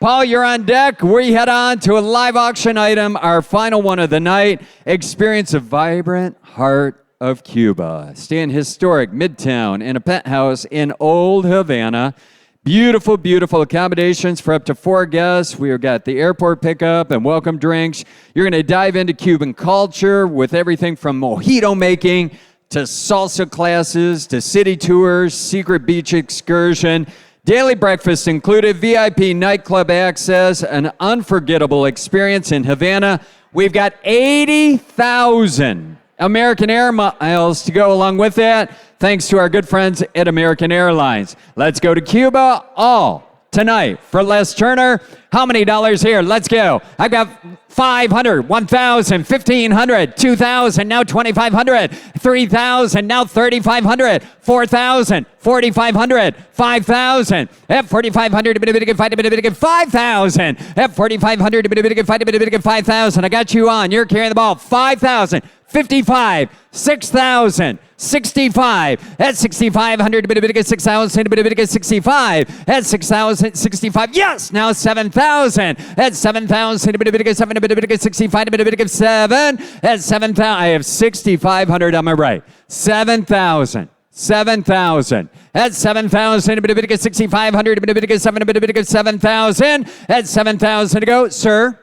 Paul, you're on deck. We head on to a live auction item, our final one of the night. Experience a vibrant heart of Cuba. Stay in historic Midtown in a penthouse in Old Havana. Beautiful, beautiful accommodations for up to 4 guests. We've got the airport pickup and welcome drinks. You're going to dive into Cuban culture with everything from mojito making to salsa classes to city tours, secret beach excursion. Daily breakfast included, VIP nightclub access, an unforgettable experience in Havana. We've got 80,000 American Air miles to go along with that, thanks to our good friends at American Airlines. Let's go to Cuba all tonight for Les Turner. How many dollars here? Let's go. I've got 500, 1,000, 1,500, 2,000, now 2,500, 3,000, now 3,500, 4,000, 4,500, 5,000. At 4,500, a bit of 5,000. At 4,500, a bit of 5,000. I got you on. You're carrying the ball. 5,000, 55, 6,000. 65. At 6,500, a bit of 6,000, a bit of 65. At 6,000, 65. Yes! Now 7,000. At 7,000, a bit of 7, a bit of 65, a bit of 7. At 7,000, I have 6,500 on my right. 7,000. 7,000. At 7,000, a bit of 6,500, a bit of 7, a bit of 7,000. At 7,000 to go. Sir,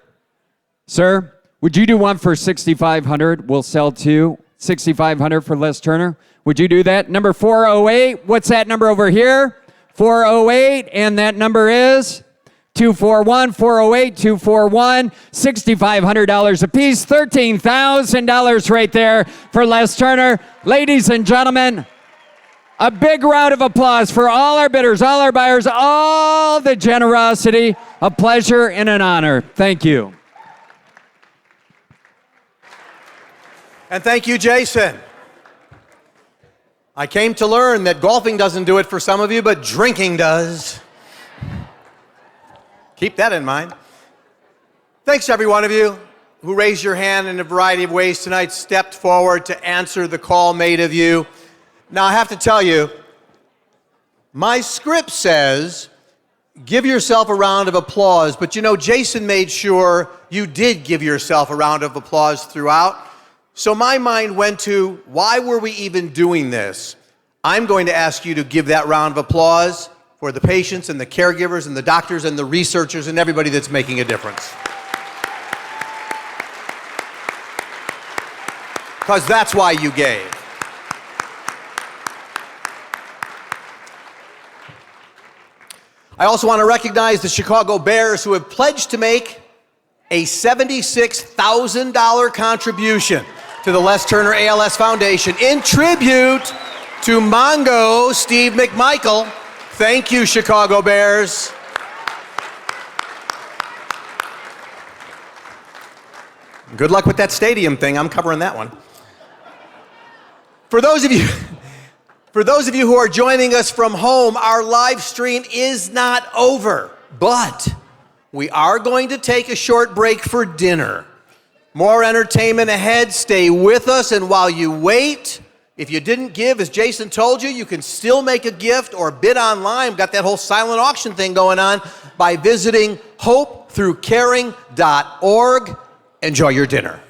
would you do one for 6,500? We'll sell 2. 6,500 for Les Turner. Would you do that? Number 408. What's that number over here? 408. And that number is 241. 408 241. $6,500 a piece. $13,000 right there for Les Turner. Ladies and gentlemen, a big round of applause for all our bidders, all our buyers, all the generosity. A pleasure and an honor. Thank you. And thank you, Jason. I came to learn that golfing doesn't do it for some of you, but drinking does. Keep that in mind. Thanks to every one of you who raised your hand in a variety of ways tonight, stepped forward to answer the call made of you. Now, I have to tell you, my script says, give yourself a round of applause, but you know, Jason made sure you did give yourself a round of applause throughout. So my mind went to, why were we even doing this? I'm going to ask you to give that round of applause for the patients and the caregivers and the doctors and the researchers and everybody that's making a difference. Because that's why you gave. I also want to recognize the Chicago Bears who have pledged to make a $76,000 contribution to the Les Turner ALS Foundation in tribute to Mongo Steve McMichael. Thank you, Chicago Bears. Good luck with that stadium thing. I'm covering that one. For those of you who are joining us from home, our live stream is not over, but we are going to take a short break for dinner. More entertainment ahead. Stay with us, and while you wait, if you didn't give, as Jason told you, you can still make a gift or bid online. We've got that whole silent auction thing going on by visiting hopethroughcaring.org. Enjoy your dinner.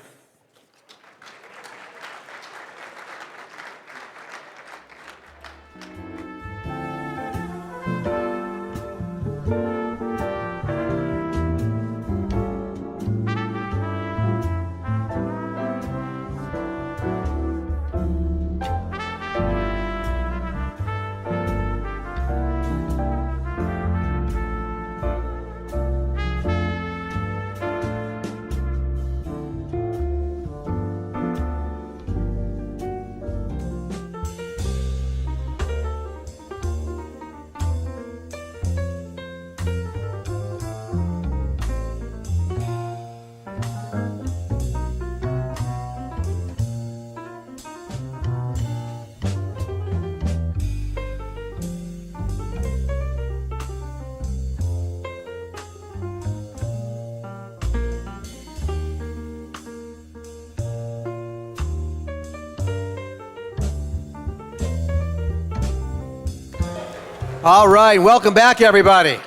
All right, welcome back, everybody.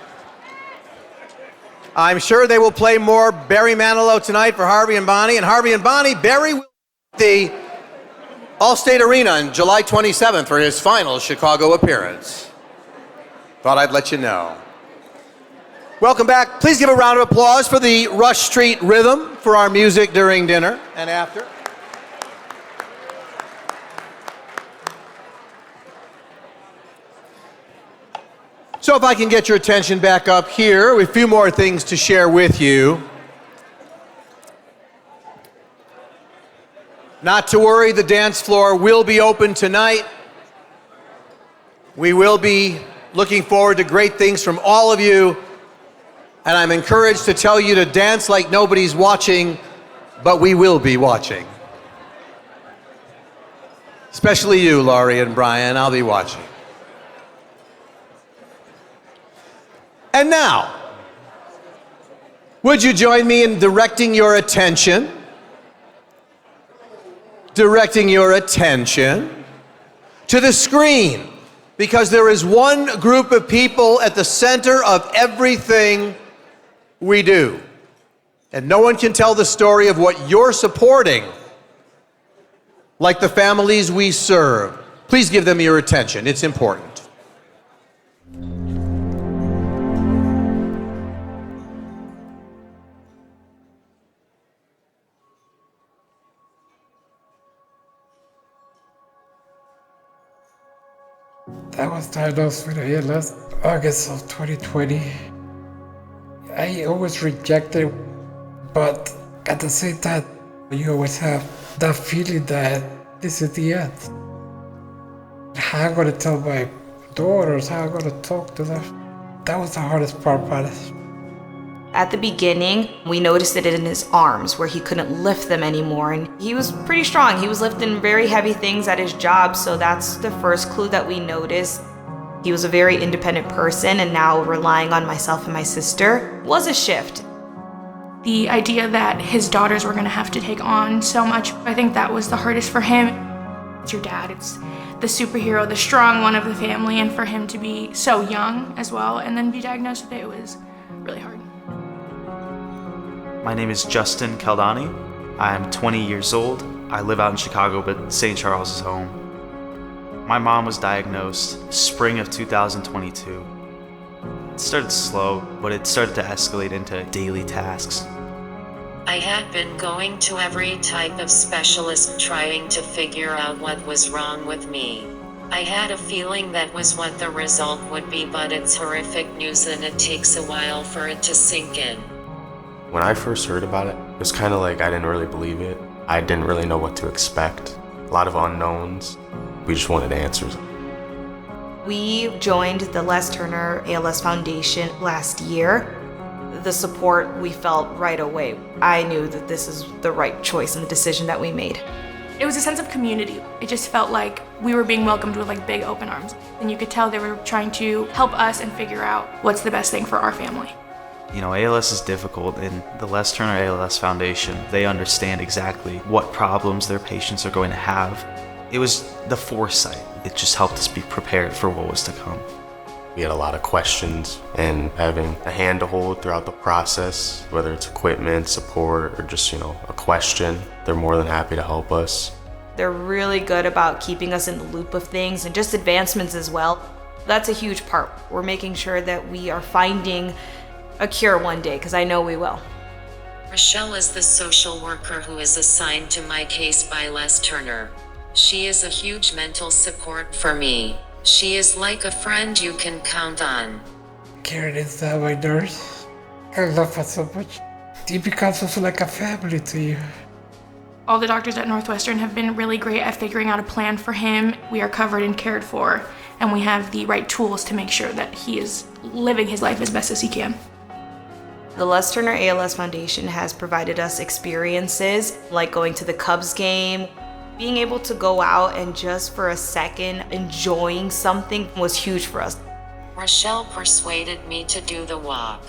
I'm sure they will play more Barry Manilow tonight for Harvey and Bonny. And Harvey and Bonny, Barry will be at the Allstate Arena on July 27th for his final Chicago appearance. Thought I'd let you know. Welcome back. Please give a round of applause for the Rush Street Rhythm for our music during dinner and after. So if I can get your attention back up here, with a few more things to share with you. Not to worry, the dance floor will be open tonight. We will be looking forward to great things from all of you. And I'm encouraged to tell you to dance like nobody's watching, but we will be watching. Especially you, Laurie and Brian, I'll be watching. And now, would you join me in directing your attention to the screen, because there is one group of people at the center of everything we do. And no one can tell the story of what you're supporting like the families we serve. Please give them your attention. It's important. I was diagnosed with ALS August of 2020. I always rejected, but at the same time, you always have that feeling that this is the end. How I'm gonna tell my daughters, how I'm gonna talk to them. That was the hardest part about it. At the beginning, we noticed it in his arms where he couldn't lift them anymore, and he was pretty strong. He was lifting very heavy things at his job, so that's the first clue that we noticed. He was a very independent person, and now relying on myself and my sister was a shift. The idea that his daughters were gonna have to take on so much, I think that was the hardest for him. It's your dad, it's the superhero, the strong one of the family, and for him to be so young as well and then be diagnosed with it was really hard. My name is Justin Caldani. I'm 20 years old. I live out in Chicago, but St. Charles is home. My mom was diagnosed spring of 2022. It started slow, but it started to escalate into daily tasks. I had been going to every type of specialist trying to figure out what was wrong with me. I had a feeling that was what the result would be, but it's horrific news and it takes a while for it to sink in. When I first heard about it, it was kind of like I didn't really believe it. I didn't really know what to expect. A lot of unknowns. We just wanted answers. We joined the Les Turner ALS Foundation last year. The support we felt right away. I knew that this is the right choice and the decision that we made. It was a sense of community. It just felt like we were being welcomed with like big open arms. And you could tell they were trying to help us and figure out what's the best thing for our family. You know, ALS is difficult, and the Les Turner ALS Foundation, they understand exactly what problems their patients are going to have. It was the foresight. It just helped us be prepared for what was to come. We had a lot of questions, and having a hand to hold throughout the process, whether it's equipment, support, or just, a question, they're more than happy to help us. They're really good about keeping us in the loop of things and just advancements as well. That's a huge part. We're making sure that we are finding a cure one day, because I know we will. Rochelle is the social worker who is assigned to my case by Les Turner. She is a huge mental support for me. She is like a friend you can count on. Karen is my nurse. I love her so much. It becomes also like a family to you. All the doctors at Northwestern have been really great at figuring out a plan for him. We are covered and cared for, and we have the right tools to make sure that he is living his life as best as he can. The Les Turner ALS Foundation has provided us experiences like going to the Cubs game. Being able to go out and just for a second enjoying something was huge for us. Rochelle persuaded me to do the walk.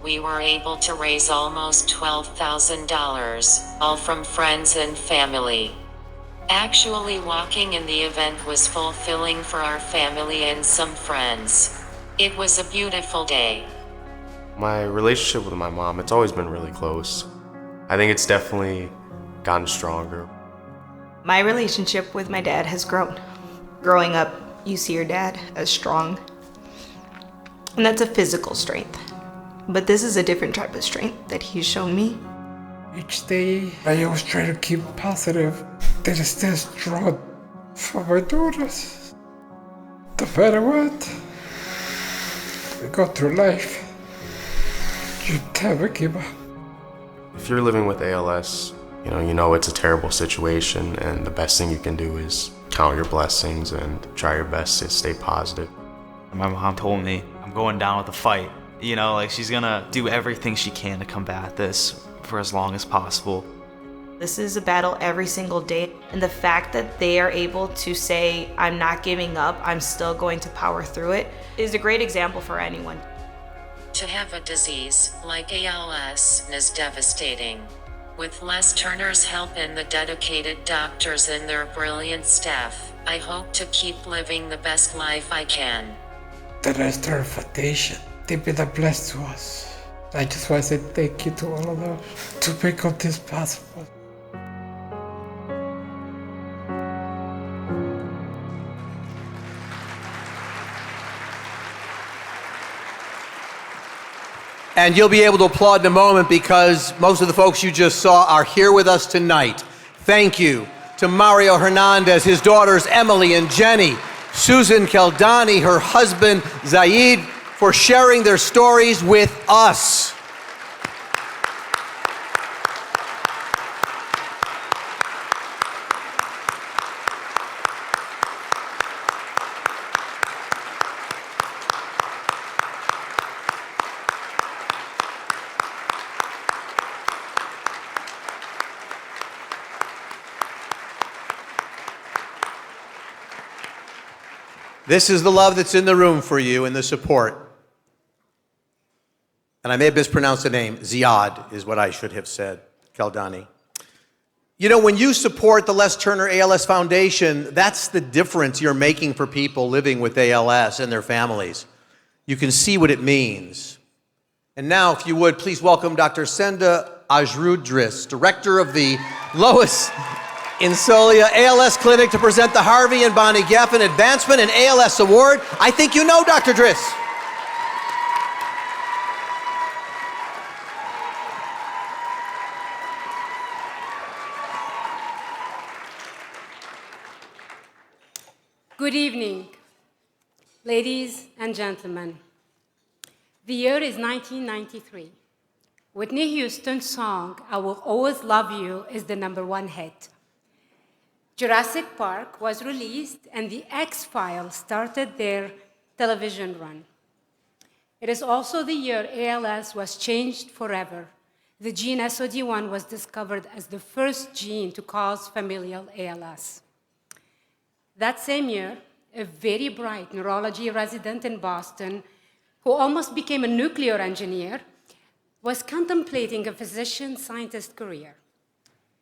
We were able to raise almost $12,000, all from friends and family. Actually, walking in the event was fulfilling for our family and some friends. It was a beautiful day. My relationship with my mom, it's always been really close. I think it's definitely gotten stronger. My relationship with my dad has grown. Growing up, you see your dad as strong. And that's a physical strength. But this is a different type of strength that he's shown me. Each day, I always try to keep positive. That is still strong for my daughters. No matter what, we go through life. You never give up. If you're living with ALS, you know it's a terrible situation, and the best thing you can do is count your blessings and try your best to stay positive. My mom told me I'm going down with the fight. She's gonna do everything she can to combat this for as long as possible. This is a battle every single day, and the fact that they are able to say, I'm not giving up, I'm still going to power through it, is a great example for anyone. To have a disease like ALS is devastating. With Les Turner's help and the dedicated doctors and their brilliant staff, I hope to keep living the best life I can. The Les Turner Foundation, they've been a blessing to us. I just want to say thank you to all of them to make all this possible. And you'll be able to applaud in a moment because most of the folks you just saw are here with us tonight. Thank you to Mario Hernandez, his daughters Emily and Jenny, Susan Keldani, her husband Zaid, for sharing their stories with us. This is the love that's in the room for you and the support. And I may have mispronounced the name. Ziad is what I should have said, Keldani. When you support the Les Turner ALS Foundation, that's the difference you're making for people living with ALS and their families. You can see what it means. And now, if you would, please welcome Dr. Senda Ajrudris, Director of the Lois Insolia ALS Clinic to present the Harvey and Bonny Gaffen Advancement in ALS Award. I think you know Dr. Driss. Good evening, ladies and gentlemen. The year is 1993. Whitney Houston's song, I Will Always Love You, is the #1 hit. Jurassic Park was released and the X-Files started their television run. It is also the year ALS was changed forever. The gene SOD1 was discovered as the first gene to cause familial ALS. That same year, a very bright neurology resident in Boston, who almost became a nuclear engineer, was contemplating a physician-scientist career.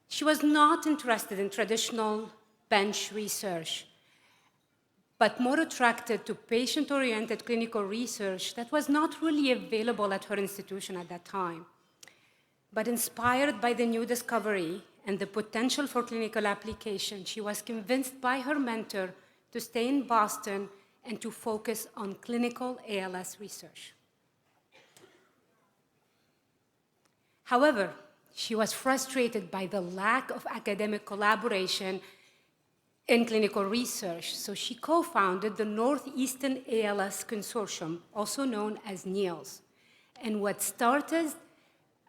She was not interested in traditional bench research, but more attracted to patient-oriented clinical research that was not really available at her institution at that time. But inspired by the new discovery and the potential for clinical application, she was convinced by her mentor to stay in Boston and to focus on clinical ALS research. However, she was frustrated by the lack of academic collaboration in clinical research, so she co-founded the Northeastern ALS Consortium, also known as NEALS. And what started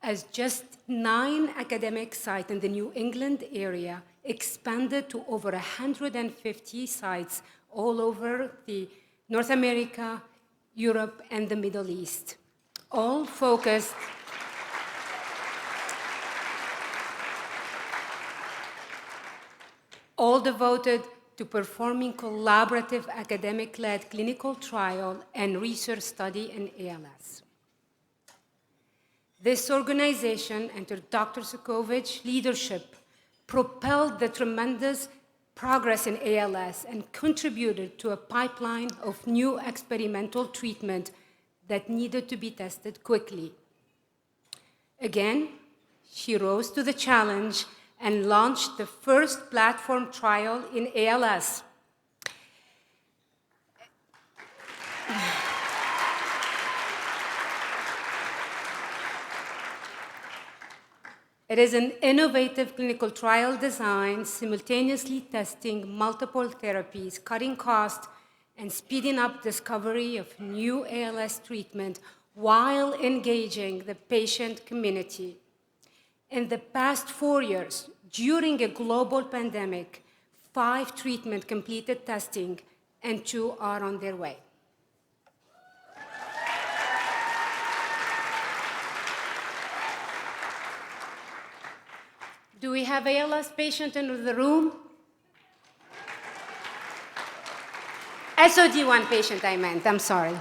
as just 9 academic sites in the New England area expanded to over 150 sites all over the North America, Europe, and the Middle East, all focused all devoted to performing collaborative academic-led clinical trial and research study in ALS. This organization, under Dr. Sukovic's leadership, propelled the tremendous progress in ALS and contributed to a pipeline of new experimental treatment that needed to be tested quickly. Again, she rose to the challenge and launched the first platform trial in ALS. It is an innovative clinical trial design, simultaneously testing multiple therapies, cutting costs, and speeding up discovery of new ALS treatment while engaging the patient community. In the past 4 years, during a global pandemic, 5 treatments completed testing and 2 are on their way. Do we have ALS patient in the room? SOD1 patient, I meant, I'm sorry.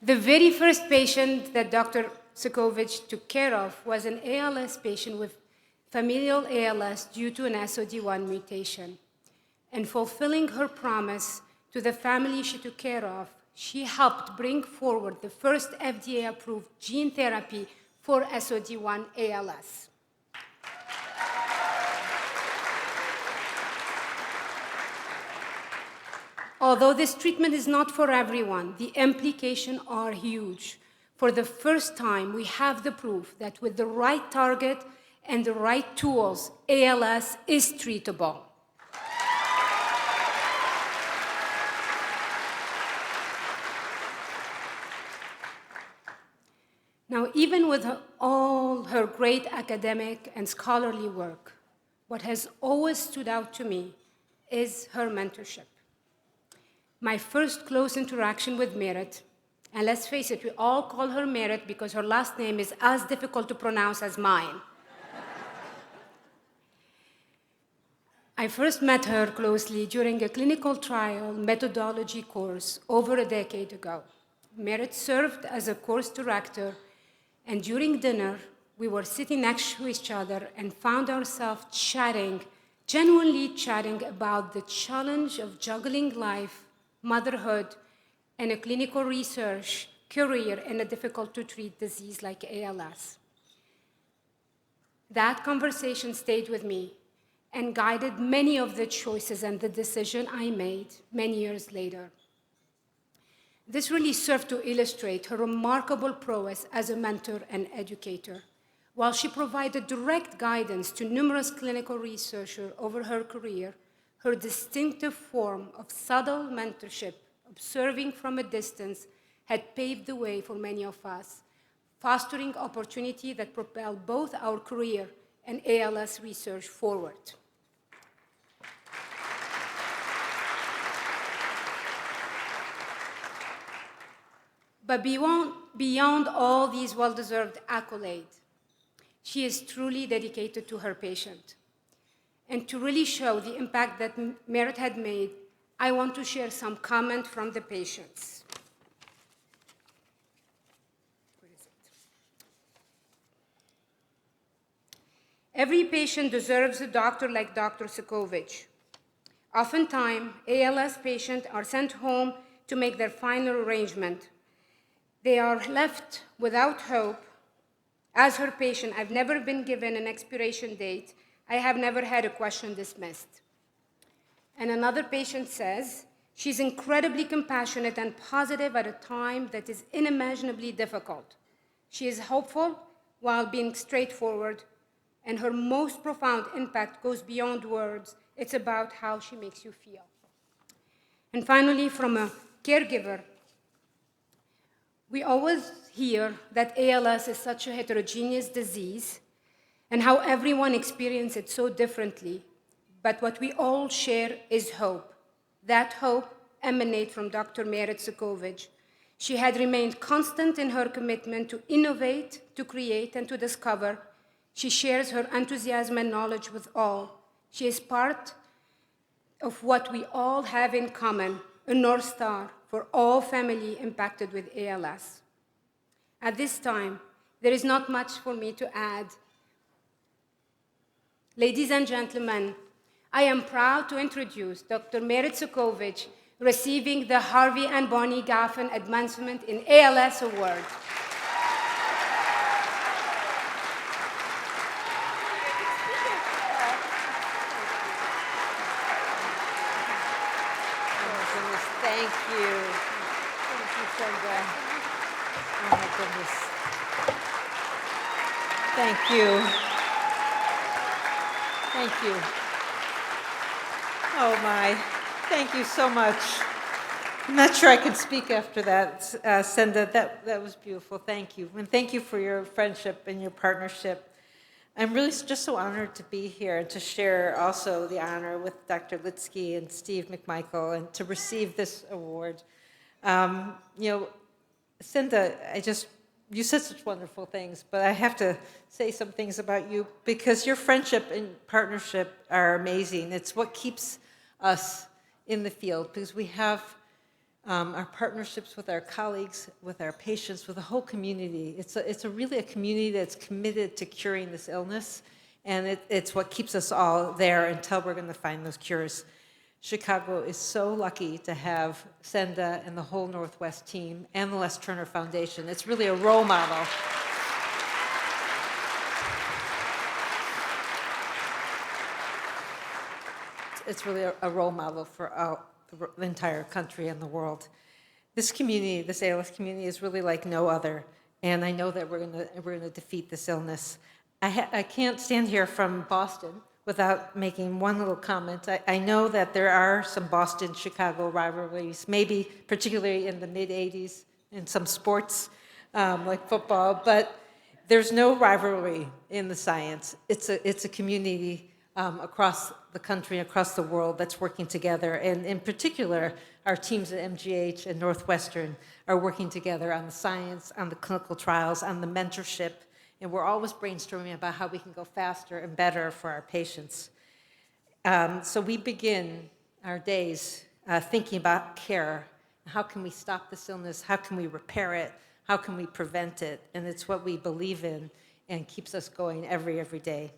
The very first patient that Dr. Sukovic took care of was an ALS patient with familial ALS due to an SOD1 mutation. And fulfilling her promise to the family she took care of, she helped bring forward the first FDA-approved gene therapy for SOD1 ALS. Although this treatment is not for everyone, the implications are huge. For the first time, we have the proof that with the right target and the right tools, ALS is treatable. Now, even with all her great academic and scholarly work, what has always stood out to me is her mentorship. My first close interaction with Merit, and let's face it, we all call her Merit because her last name is as difficult to pronounce as mine. I first met her closely during a clinical trial methodology course over a decade ago. Merit served as a course director, and during dinner, we were sitting next to each other and found ourselves chatting, genuinely chatting about the challenge of juggling life, motherhood, and a clinical research career in a difficult-to-treat disease like ALS. That conversation stayed with me, and guided many of the choices and the decision I made many years later. This really served to illustrate her remarkable prowess as a mentor and educator. While she provided direct guidance to numerous clinical researchers over her career, her distinctive form of subtle mentorship, observing from a distance, had paved the way for many of us, fostering opportunity that propelled both our career and ALS research forward. But beyond all these well-deserved accolades, she is truly dedicated to her patient. And to really show the impact that Merit had made, I want to share some comment from the patients. Where is it? Every patient deserves a doctor like Dr. Sokovich. Oftentimes, ALS patients are sent home to make their final arrangement. They are left without hope. As her patient, I've never been given an expiration date. I have never had a question dismissed. And another patient says, she's incredibly compassionate and positive at a time that is unimaginably difficult. She is hopeful while being straightforward, and her most profound impact goes beyond words. It's about how she makes you feel. And finally, from a caregiver, we always hear that ALS is such a heterogeneous disease and how everyone experiences it so differently. But what we all share is hope. That hope emanates from Dr. Merit Sokovich. She had remained constant in her commitment to innovate, to create, and to discover. She shares her enthusiasm and knowledge with all. She is part of what we all have in common, a North Star for all family impacted with ALS. At this time, there is not much for me to add. Ladies and gentlemen, I am proud to introduce Dr. Merit Sokovich, receiving the Harvey and Bonny Gaffen Advancement in ALS Award. Thank you. Thank you, Sandra. Oh my goodness. Thank you. Thank you. Oh my. Thank you so much. I'm not sure I can speak after that, Senda. That was beautiful. Thank you. And thank you for your friendship and your partnership. I'm really just so honored to be here and to share also the honor with Dr. Litsky and Steve McMichael and to receive this award. Cinda, you said such wonderful things, but I have to say some things about you because your friendship and partnership are amazing. It's what keeps us in the field because we have our partnerships with our colleagues, with our patients, with the whole community. It's really a community that's committed to curing this illness, and it's what keeps us all there until we're going to find those cures. Chicago is so lucky to have Senda and the whole Northwest team and the Les Turner Foundation. It's really a role model. It's really a role model for the entire country and the world. This community, this ALS community, is really like no other, and I know that we're gonna defeat this illness. I can't stand here from Boston without making one little comment. I know that there are some Boston-Chicago rivalries, maybe particularly in the mid-'80s in some sports like football, but there's no rivalry in the science. It's a community across the country, across the world that's working together. And in particular, our teams at MGH and Northwestern are working together on the science, on the clinical trials, on the mentorship, and we're always brainstorming about how we can go faster and better for our patients. So we begin our days thinking about care. How can we stop this illness? How can we repair it? How can we prevent it? And it's what we believe in and keeps us going every day.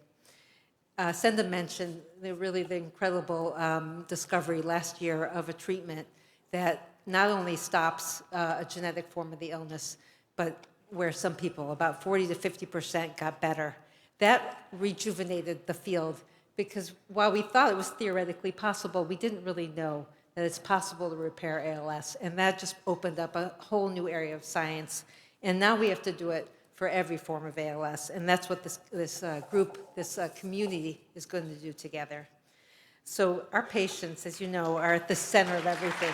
Senda mentioned the incredible discovery last year of a treatment that not only stops a genetic form of the illness, but where some people, about 40 to 50%, got better. That rejuvenated the field because while we thought it was theoretically possible, we didn't really know that it's possible to repair ALS. And that just opened up a whole new area of science. And now we have to do it for every form of ALS. And that's what this community is going to do together. So our patients, as you know, are at the center of everything.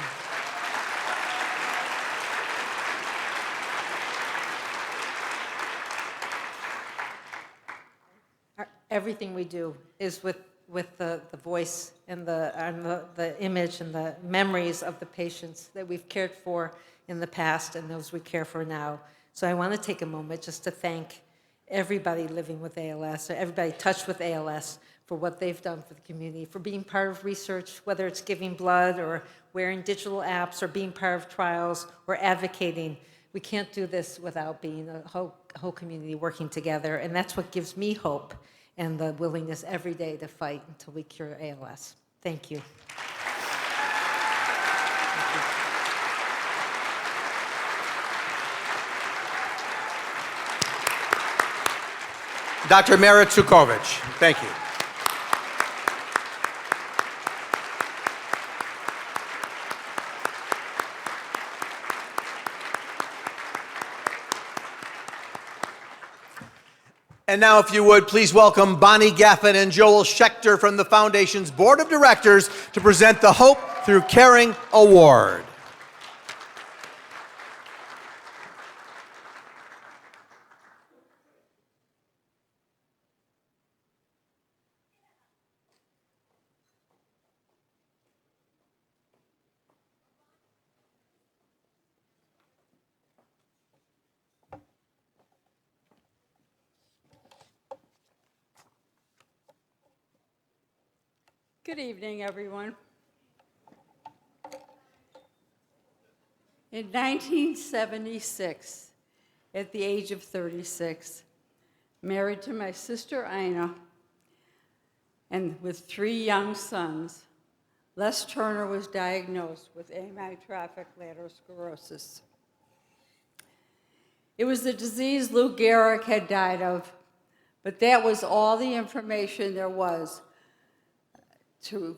Everything we do is with the voice and the image and the memories of the patients that we've cared for in the past and those we care for now. So I want to take a moment just to thank everybody living with ALS, or everybody touched with ALS, for what they've done for the community, for being part of research, whether it's giving blood or wearing digital apps or being part of trials or advocating. We can't do this without being a whole community working together, and that's what gives me hope and the willingness every day to fight until we cure ALS. Thank you. Dr. Mara Tsukovich, thank you. And now, if you would, please welcome Bonny Gaffen and Joel Schechter from the Foundation's Board of Directors to present the Hope Through Caring Award. Good evening, everyone. In 1976, at the age of 36, married to my sister Ina, and with 3 young sons, Les Turner was diagnosed with amyotrophic lateral sclerosis. It was the disease Lou Gehrig had died of, but that was all the information there was. To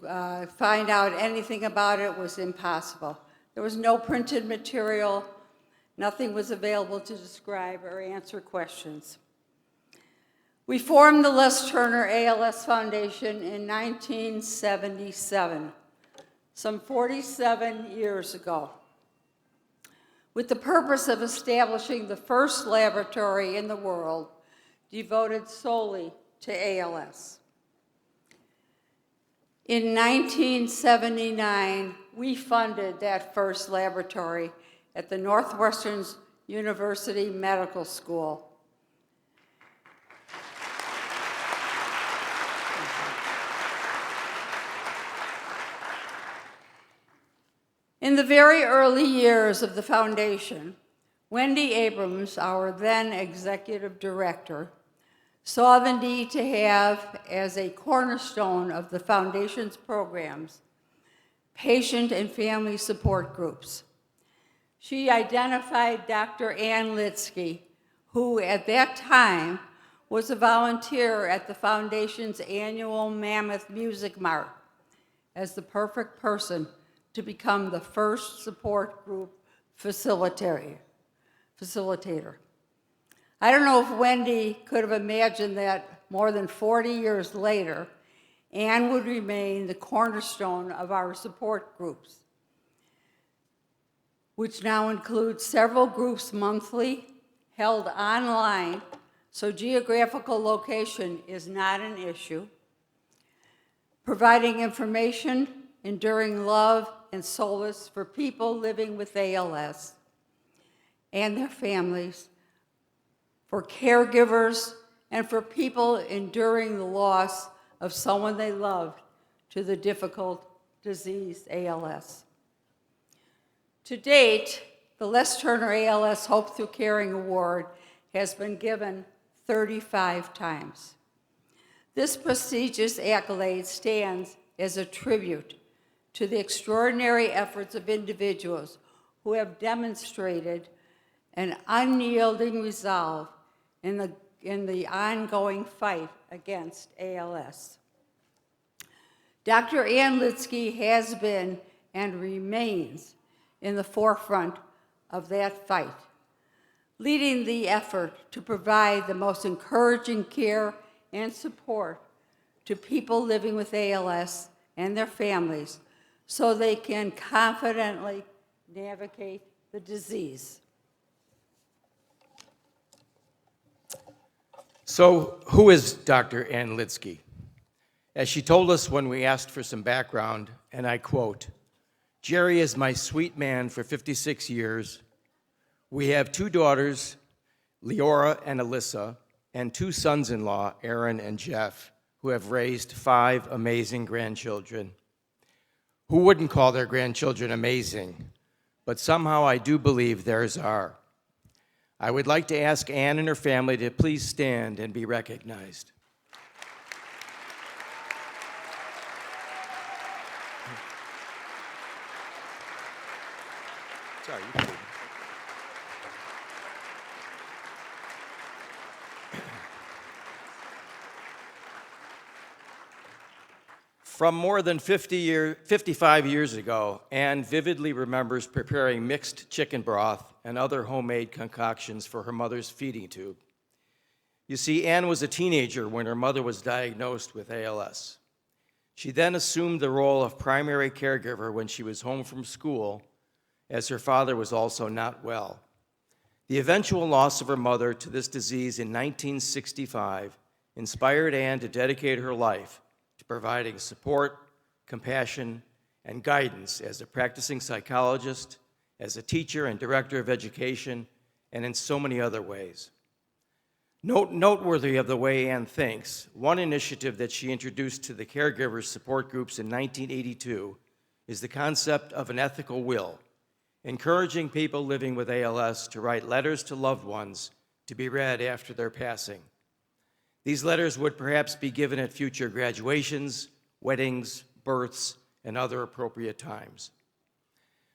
find out anything about it was impossible. There was no printed material. Nothing was available to describe or answer questions. We formed the Les Turner ALS Foundation in 1977, some 47 years ago, with the purpose of establishing the first laboratory in the world devoted solely to ALS. In 1979, we funded that first laboratory at the Northwestern University Medical School. In the very early years of the foundation, Wendy Abrams, our then executive director, saw the need to have, as a cornerstone of the foundation's programs, patient and family support groups. She identified Dr. Ann Litsky, who at that time was a volunteer at the foundation's annual Mammoth Music Mart, as the perfect person to become the first support group facilitator. I don't know if Wendy could have imagined that more than 40 years later, Ann would remain the cornerstone of our support groups, which now include several groups monthly, held online, so geographical location is not an issue, providing information, enduring love and solace for people living with ALS and their families, for caregivers, and for people enduring the loss of someone they loved to the difficult disease ALS. To date, the Les Turner ALS Hope Through Caring Award has been given 35 times. This prestigious accolade stands as a tribute to the extraordinary efforts of individuals who have demonstrated an unyielding resolve in the ongoing fight against ALS. Dr. Ann Litsky has been and remains in the forefront of that fight, leading the effort to provide the most encouraging care and support to people living with ALS and their families so they can confidently navigate the disease. So, who is Dr. Ann Litsky? As she told us when we asked for some background, and I quote, "Jerry is my sweet man for 56 years. We have 2 daughters, Leora and Alyssa, and 2 sons-in-law, Aaron and Jeff, who have raised 5 amazing grandchildren. Who wouldn't call their grandchildren amazing? But somehow I do believe theirs are. I would like to ask Ann and her family to please stand and be recognized." Sorry, you can. From more than 55 years ago, Ann vividly remembers preparing mixed chicken broth and other homemade concoctions for her mother's feeding tube. You see, Ann was a teenager when her mother was diagnosed with ALS. She then assumed the role of primary caregiver when she was home from school, as her father was also not well. The eventual loss of her mother to this disease in 1965 inspired Ann to dedicate her life to providing support, compassion, and guidance as a practicing psychologist, as a teacher and director of education, and in so many other ways. Noteworthy of the way Ann thinks, one initiative that she introduced to the caregivers support groups in 1982 is the concept of an ethical will, encouraging people living with ALS to write letters to loved ones to be read after their passing. These letters would perhaps be given at future graduations, weddings, births, and other appropriate times.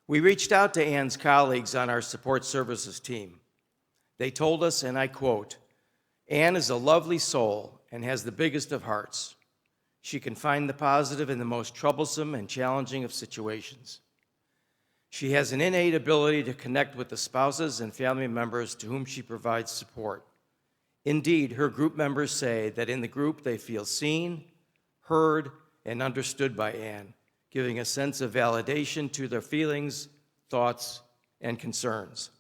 We reached out to Ann's colleagues on our support services team. They told us, and I quote, "Ann is a lovely soul and has the biggest of hearts. She can find the positive in the most troublesome and challenging of situations. She has an innate ability to connect with the spouses and family members to whom she provides support. Indeed, her group members say that in the group they feel seen, heard, and understood by Ann, giving a sense of validation to their feelings, thoughts, and concerns.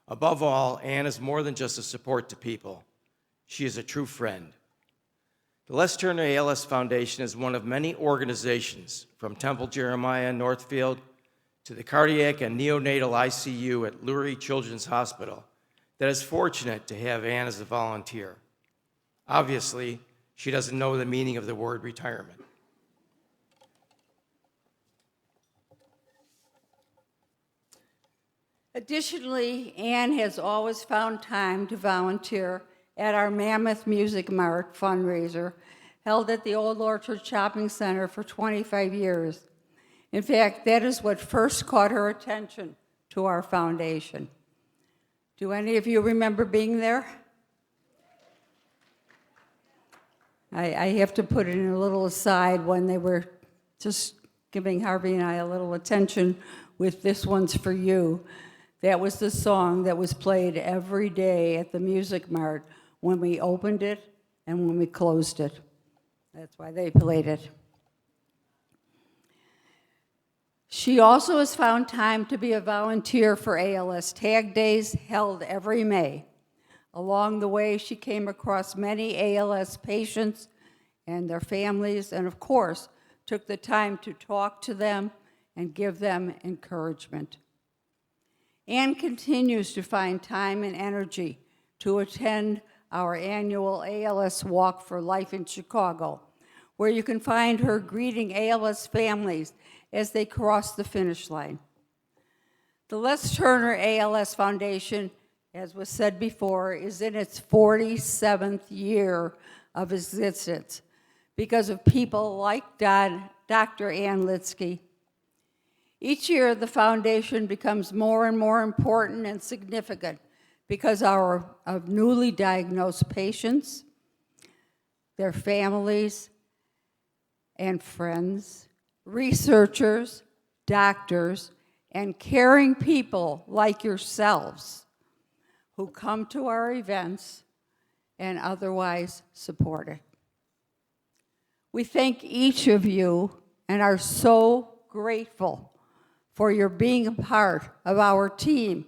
Above all, Ann is more than just a support to people. She is a true friend." The Les Turner ALS Foundation is one of many organizations, from Temple Jeremiah in Northfield to the cardiac and neonatal ICU at Lurie Children's Hospital, that is fortunate to have Ann as a volunteer. Obviously, she doesn't know the meaning of the word retirement. Additionally, Ann has always found time to volunteer at our Mammoth Music Mart fundraiser held at the Old Orchard Shopping Center for 25 years. In fact, that is what first caught her attention to our foundation. Do any of you remember being there? I have to put in a little aside when they were just giving Harvey and I a little attention with "This One's for You." That was the song that was played every day at the Music Mart when we opened it and when we closed it. That's why they played it. She also has found time to be a volunteer for ALS Tag Days held every May. Along the way, she came across many ALS patients and their families, and of course, took the time to talk to them and give them encouragement. Ann continues to find time and energy to attend our annual ALS Walk for Life in Chicago, where you can find her greeting ALS families as they cross the finish line. The Les Turner ALS Foundation, as was said before, is in its 47th year of existence because of people like Dr. Ann Litsky. Each year, the foundation becomes more and more important and significant because of newly diagnosed patients, their families, and friends, researchers, doctors, and caring people like yourselves who come to our events and otherwise support it. We thank each of you and are so grateful for your being a part of our team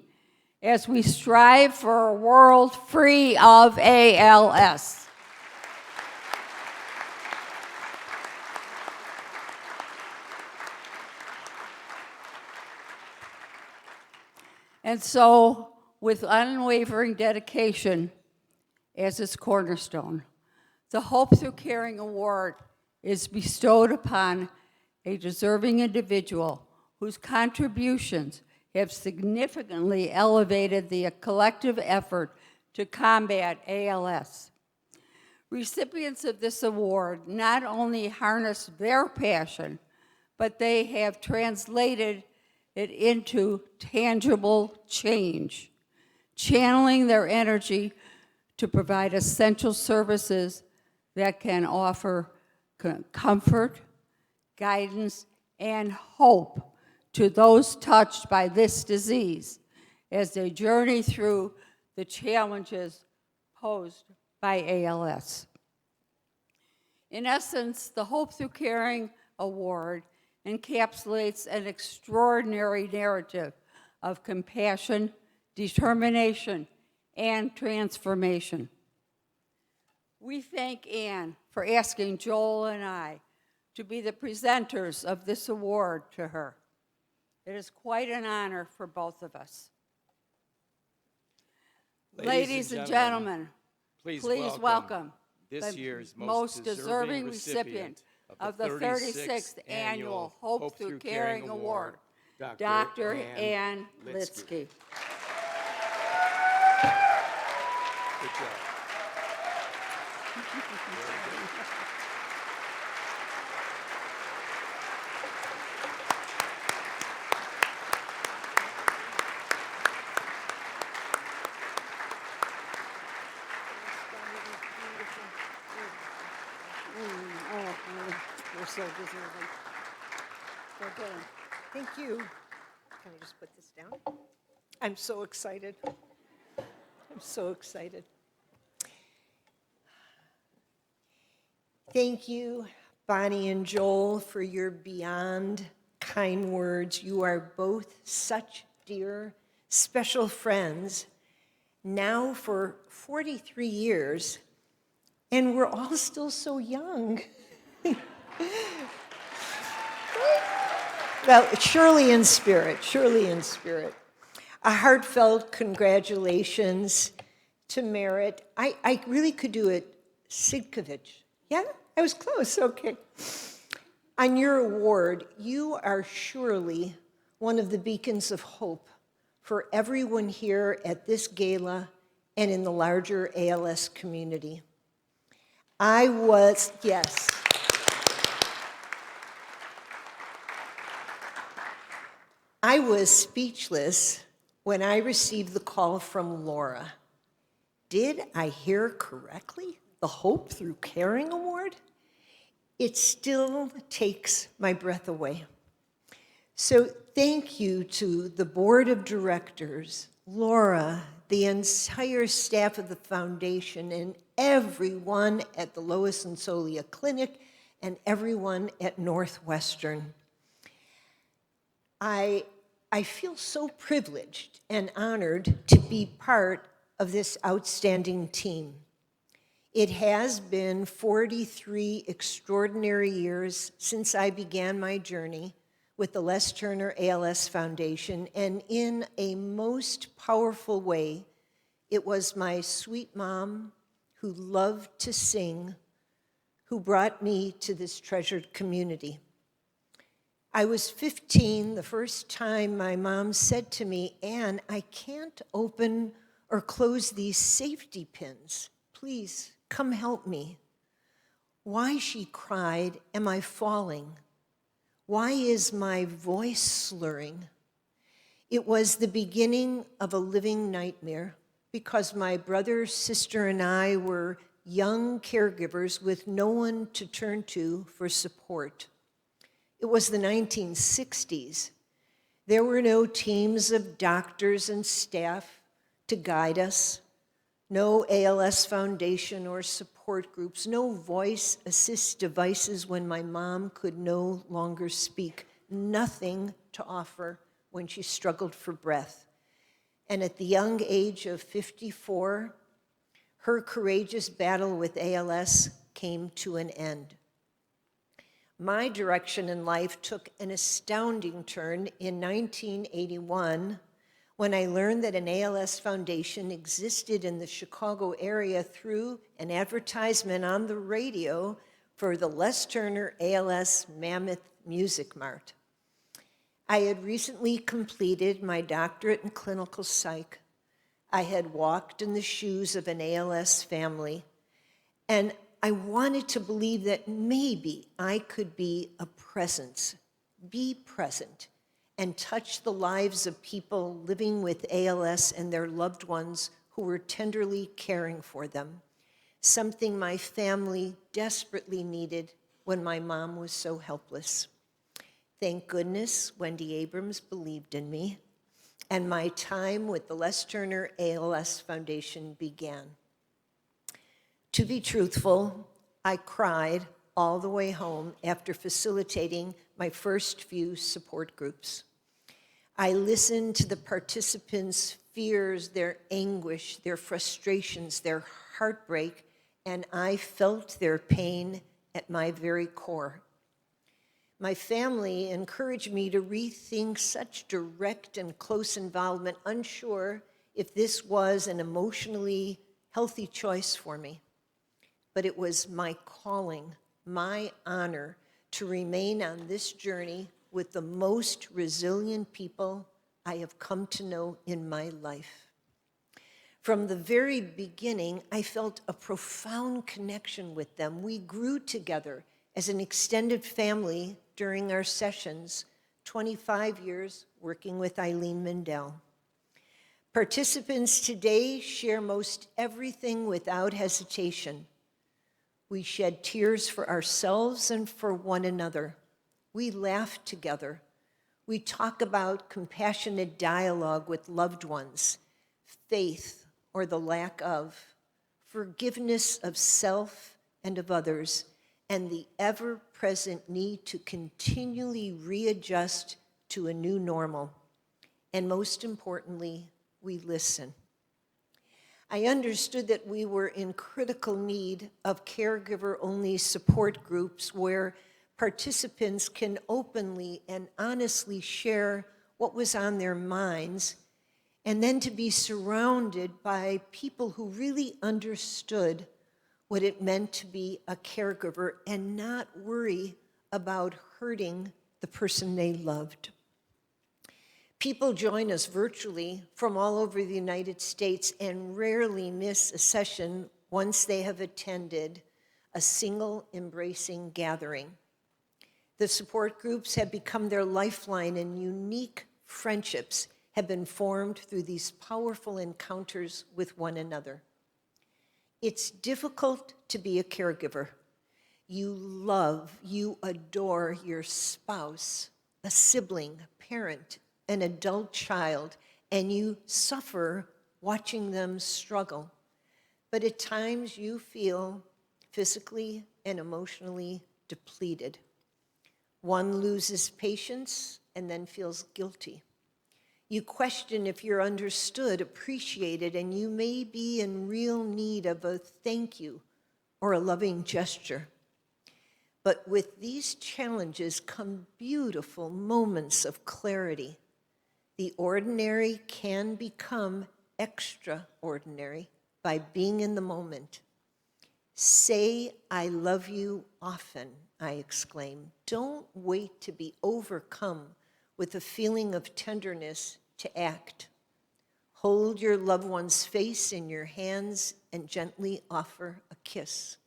as we strive for a world free of ALS. And so, with unwavering dedication as its cornerstone, the Hope Through Caring Award is bestowed upon a deserving individual whose contributions have significantly elevated the collective effort to combat ALS. Recipients of this award not only harness their passion, but they have translated it into tangible change, channeling their energy to provide essential services that can offer comfort, guidance, and hope to those touched by this disease as they journey through the challenges posed by ALS. In essence, the Hope Through Caring Award encapsulates an extraordinary narrative of compassion, determination, and transformation. We thank Anne for asking Joel and I to be the presenters of this award to her. It is quite an honor for both of us. Ladies and gentlemen, please welcome this the year's most deserving recipient of the 36th Annual Hope Through Caring Award, Dr. Ann Litsky. Good job. You're so deserving. Okay. Thank you. Can I just put this down? I'm so excited. I'm so excited. Thank you, Bonnie and Joel, for your beyond kind words. You are both such dear, special friends, now for 43 years, and we're all still so young. Well, surely in spirit, surely in spirit. A heartfelt congratulations to Merritt. I really could do it, Sidkovich. Yeah, I was close, okay. On your award, you are surely one of the beacons of hope for everyone here at this gala and in the larger ALS community. Yes. I was speechless when I received the call from Laura. Did I hear correctly? The Hope Through Caring Award? It still takes my breath away. So thank you to the board of directors, Laura, the entire staff of the foundation, and everyone at the Lois and Solia Clinic, and everyone at Northwestern. I feel so privileged and honored to be part of this outstanding team. It has been 43 extraordinary years since I began my journey with the Les Turner ALS Foundation, and in a most powerful way, it was my sweet mom who loved to sing who brought me to this treasured community. I was 15 the first time my mom said to me, "Ann, I can't open or close these safety pins. Please, come help me." "Why," she cried, "am I falling? Why is my voice slurring?" It was the beginning of a living nightmare because my brother, sister, and I were young caregivers with no one to turn to for support. It was the 1960s. There were no teams of doctors and staff to guide us, no ALS Foundation or support groups, no voice assist devices when my mom could no longer speak, nothing to offer when she struggled for breath. And at the young age of 54, her courageous battle with ALS came to an end. My direction in life took an astounding turn in 1981 when I learned that an ALS foundation existed in the Chicago area through an advertisement on the radio for the Les Turner ALS Mammoth Music Mart. I had recently completed my doctorate in clinical psych. I had walked in the shoes of an ALS family, and I wanted to believe that maybe I could be a presence, be present, and touch the lives of people living with ALS and their loved ones who were tenderly caring for them, something my family desperately needed when my mom was so helpless. Thank goodness Wendy Abrams believed in me, and my time with the Les Turner ALS Foundation began. To be truthful, I cried all the way home after facilitating my first few support groups. I listened to the participants' fears, their anguish, their frustrations, their heartbreak, and I felt their pain at my very core. My family encouraged me to rethink such direct and close involvement, unsure if this was an emotionally healthy choice for me. But it was my calling, my honor, to remain on this journey with the most resilient people I have come to know in my life. From the very beginning, I felt a profound connection with them. We grew together as an extended family during our sessions, 25 years working with Eileen Mindell. Participants today share most everything without hesitation. We shed tears for ourselves and for one another. We laugh together. We talk about compassionate dialogue with loved ones, faith or the lack of, forgiveness of self and of others, and the ever-present need to continually readjust to a new normal. And most importantly, we listen. I understood that we were in critical need of caregiver-only support groups where participants can openly and honestly share what was on their minds, and then to be surrounded by people who really understood what it meant to be a caregiver and not worry about hurting the person they loved. People join us virtually from all over the United States and rarely miss a session once they have attended a single embracing gathering. The support groups have become their lifeline, and unique friendships have been formed through these powerful encounters with one another. It's difficult to be a caregiver. You love, you adore your spouse, a sibling, parent, an adult child, and you suffer watching them struggle. But at times you feel physically and emotionally depleted. One loses patience and then feels guilty. You question if you're understood, appreciated, and you may be in real need of a thank you or a loving gesture. But with these challenges come beautiful moments of clarity. The ordinary can become extraordinary by being in the moment. Say, "I love you" often, I exclaim. Don't wait to be overcome with a feeling of tenderness to act. Hold your loved one's face in your hands and gently offer a kiss.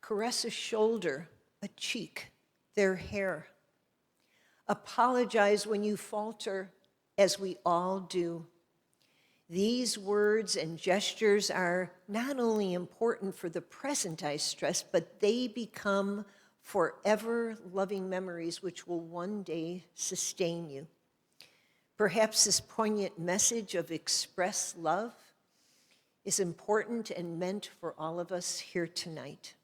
Caress a shoulder, a cheek, their hair. Apologize when you falter, as we all do. These words and gestures are not only important for the present, I stress, but they become forever loving memories which will one day sustain you. Perhaps this poignant message of express love is important and meant for all of us here tonight.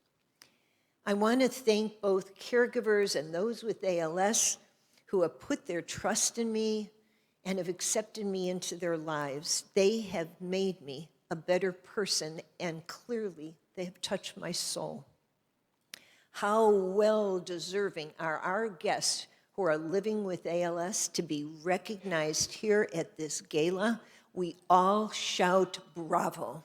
I want to thank both caregivers and those with ALS who have put their trust in me and have accepted me into their lives. They have made me a better person, and clearly they have touched my soul. How well deserving are our guests who are living with ALS to be recognized here at this gala. We all shout bravo.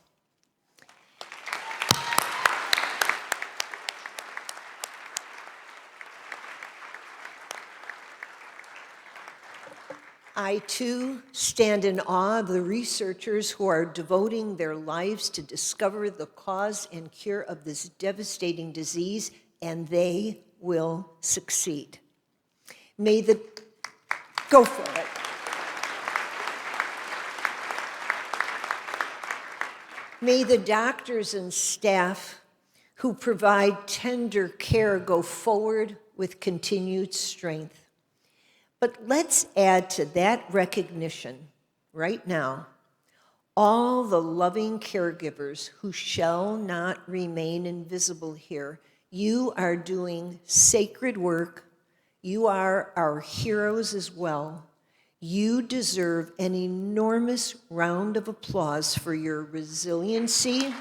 I, too, stand in awe of the researchers who are devoting their lives to discover the cause and cure of this devastating disease, and they will succeed. Go for it. May the doctors and staff who provide tender care go forward with continued strength. But let's add to that recognition right now all the loving caregivers who shall not remain invisible here. You are doing sacred work. You are our heroes as well. You deserve an enormous round of applause for your resiliency,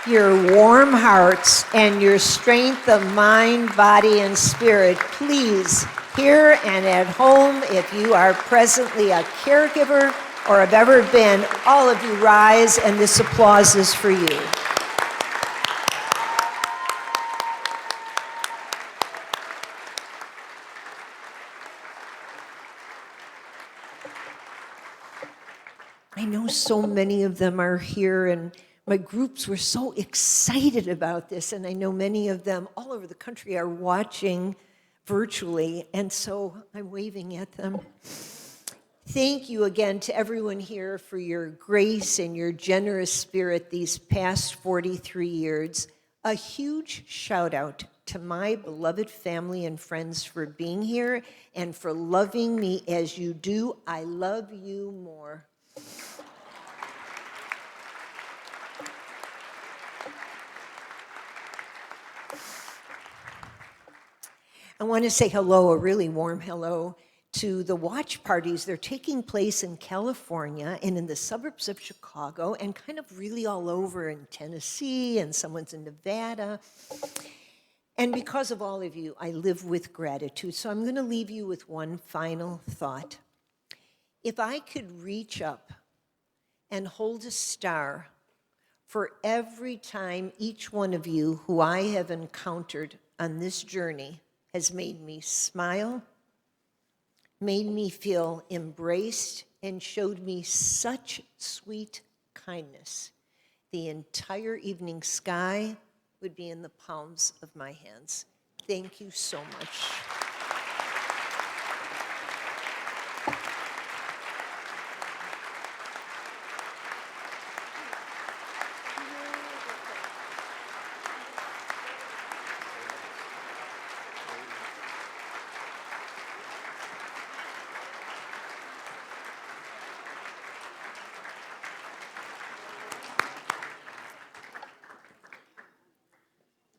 your warm hearts, and your strength of mind, body, and spirit. Please, here and at home, if you are presently a caregiver or have ever been, all of you rise, and this applause is for you. I know so many of them are here, and my groups were so excited about this, and I know many of them all over the country are watching virtually, and so I'm waving at them. Thank you again to everyone here for your grace and your generous spirit these past 43 years. A huge shout out to my beloved family and friends for being here and for loving me as you do. I love you more. I want to say hello, a really warm hello, to the watch parties. They're taking place in California and in the suburbs of Chicago and kind of really all over in Tennessee, and someone's in Nevada. And because of all of you, I live with gratitude. So I'm going to leave you with one final thought. If I could reach up and hold a star for every time each one of you who I have encountered on this journey has made me smile, made me feel embraced, and showed me such sweet kindness, the entire evening sky would be in the palms of my hands. Thank you so much.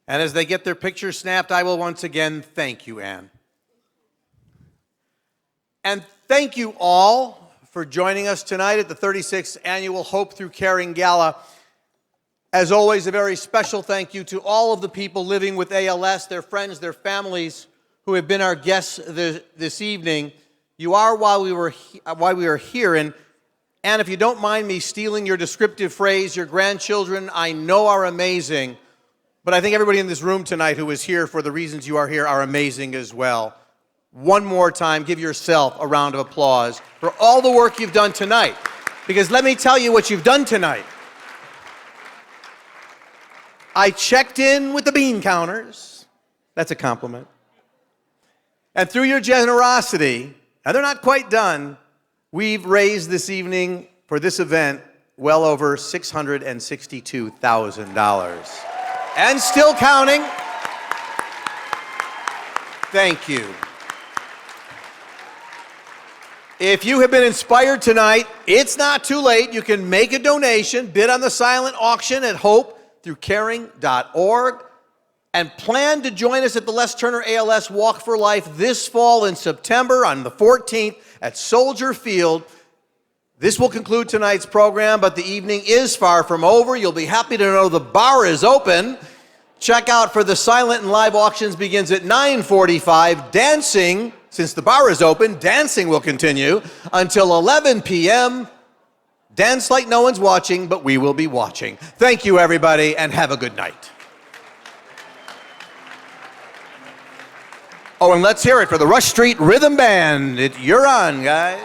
And as they get their picture snapped, I will once again thank you, Anne. And thank you all for joining us tonight at the 36th Annual Hope Through Caring Gala. As always, a very special thank you to all of the people living with ALS, their friends, their families, who have been our guests this evening. You are why we are here. And if you don't mind me stealing your descriptive phrase, your grandchildren I know are amazing. But I think everybody in this room tonight who is here for the reasons you are here are amazing as well. One more time, give yourself a round of applause for all the work you've done tonight. Because let me tell you what you've done tonight. I checked in with the bean counters. That's a compliment. And through your generosity, and they're not quite done, we've raised this evening for this event well over $662,000. And still counting. Thank you. If you have been inspired tonight, it's not too late. You can make a donation, bid on the silent auction at hopethroughcaring.org, and plan to join us at the Les Turner ALS Walk for Life this fall in September on the 14th at Soldier Field. This will conclude tonight's program, but the evening is far from over. You'll be happy to know the bar is open. Check out for the silent and live auctions begins at 9:45. Dancing, since the bar is open, dancing will continue until 11 p.m. Dance like no one's watching, but we will be watching. Thank you, everybody, and have a good night. Oh, and let's hear it for the Rush Street Rhythm Band. You're on, guys.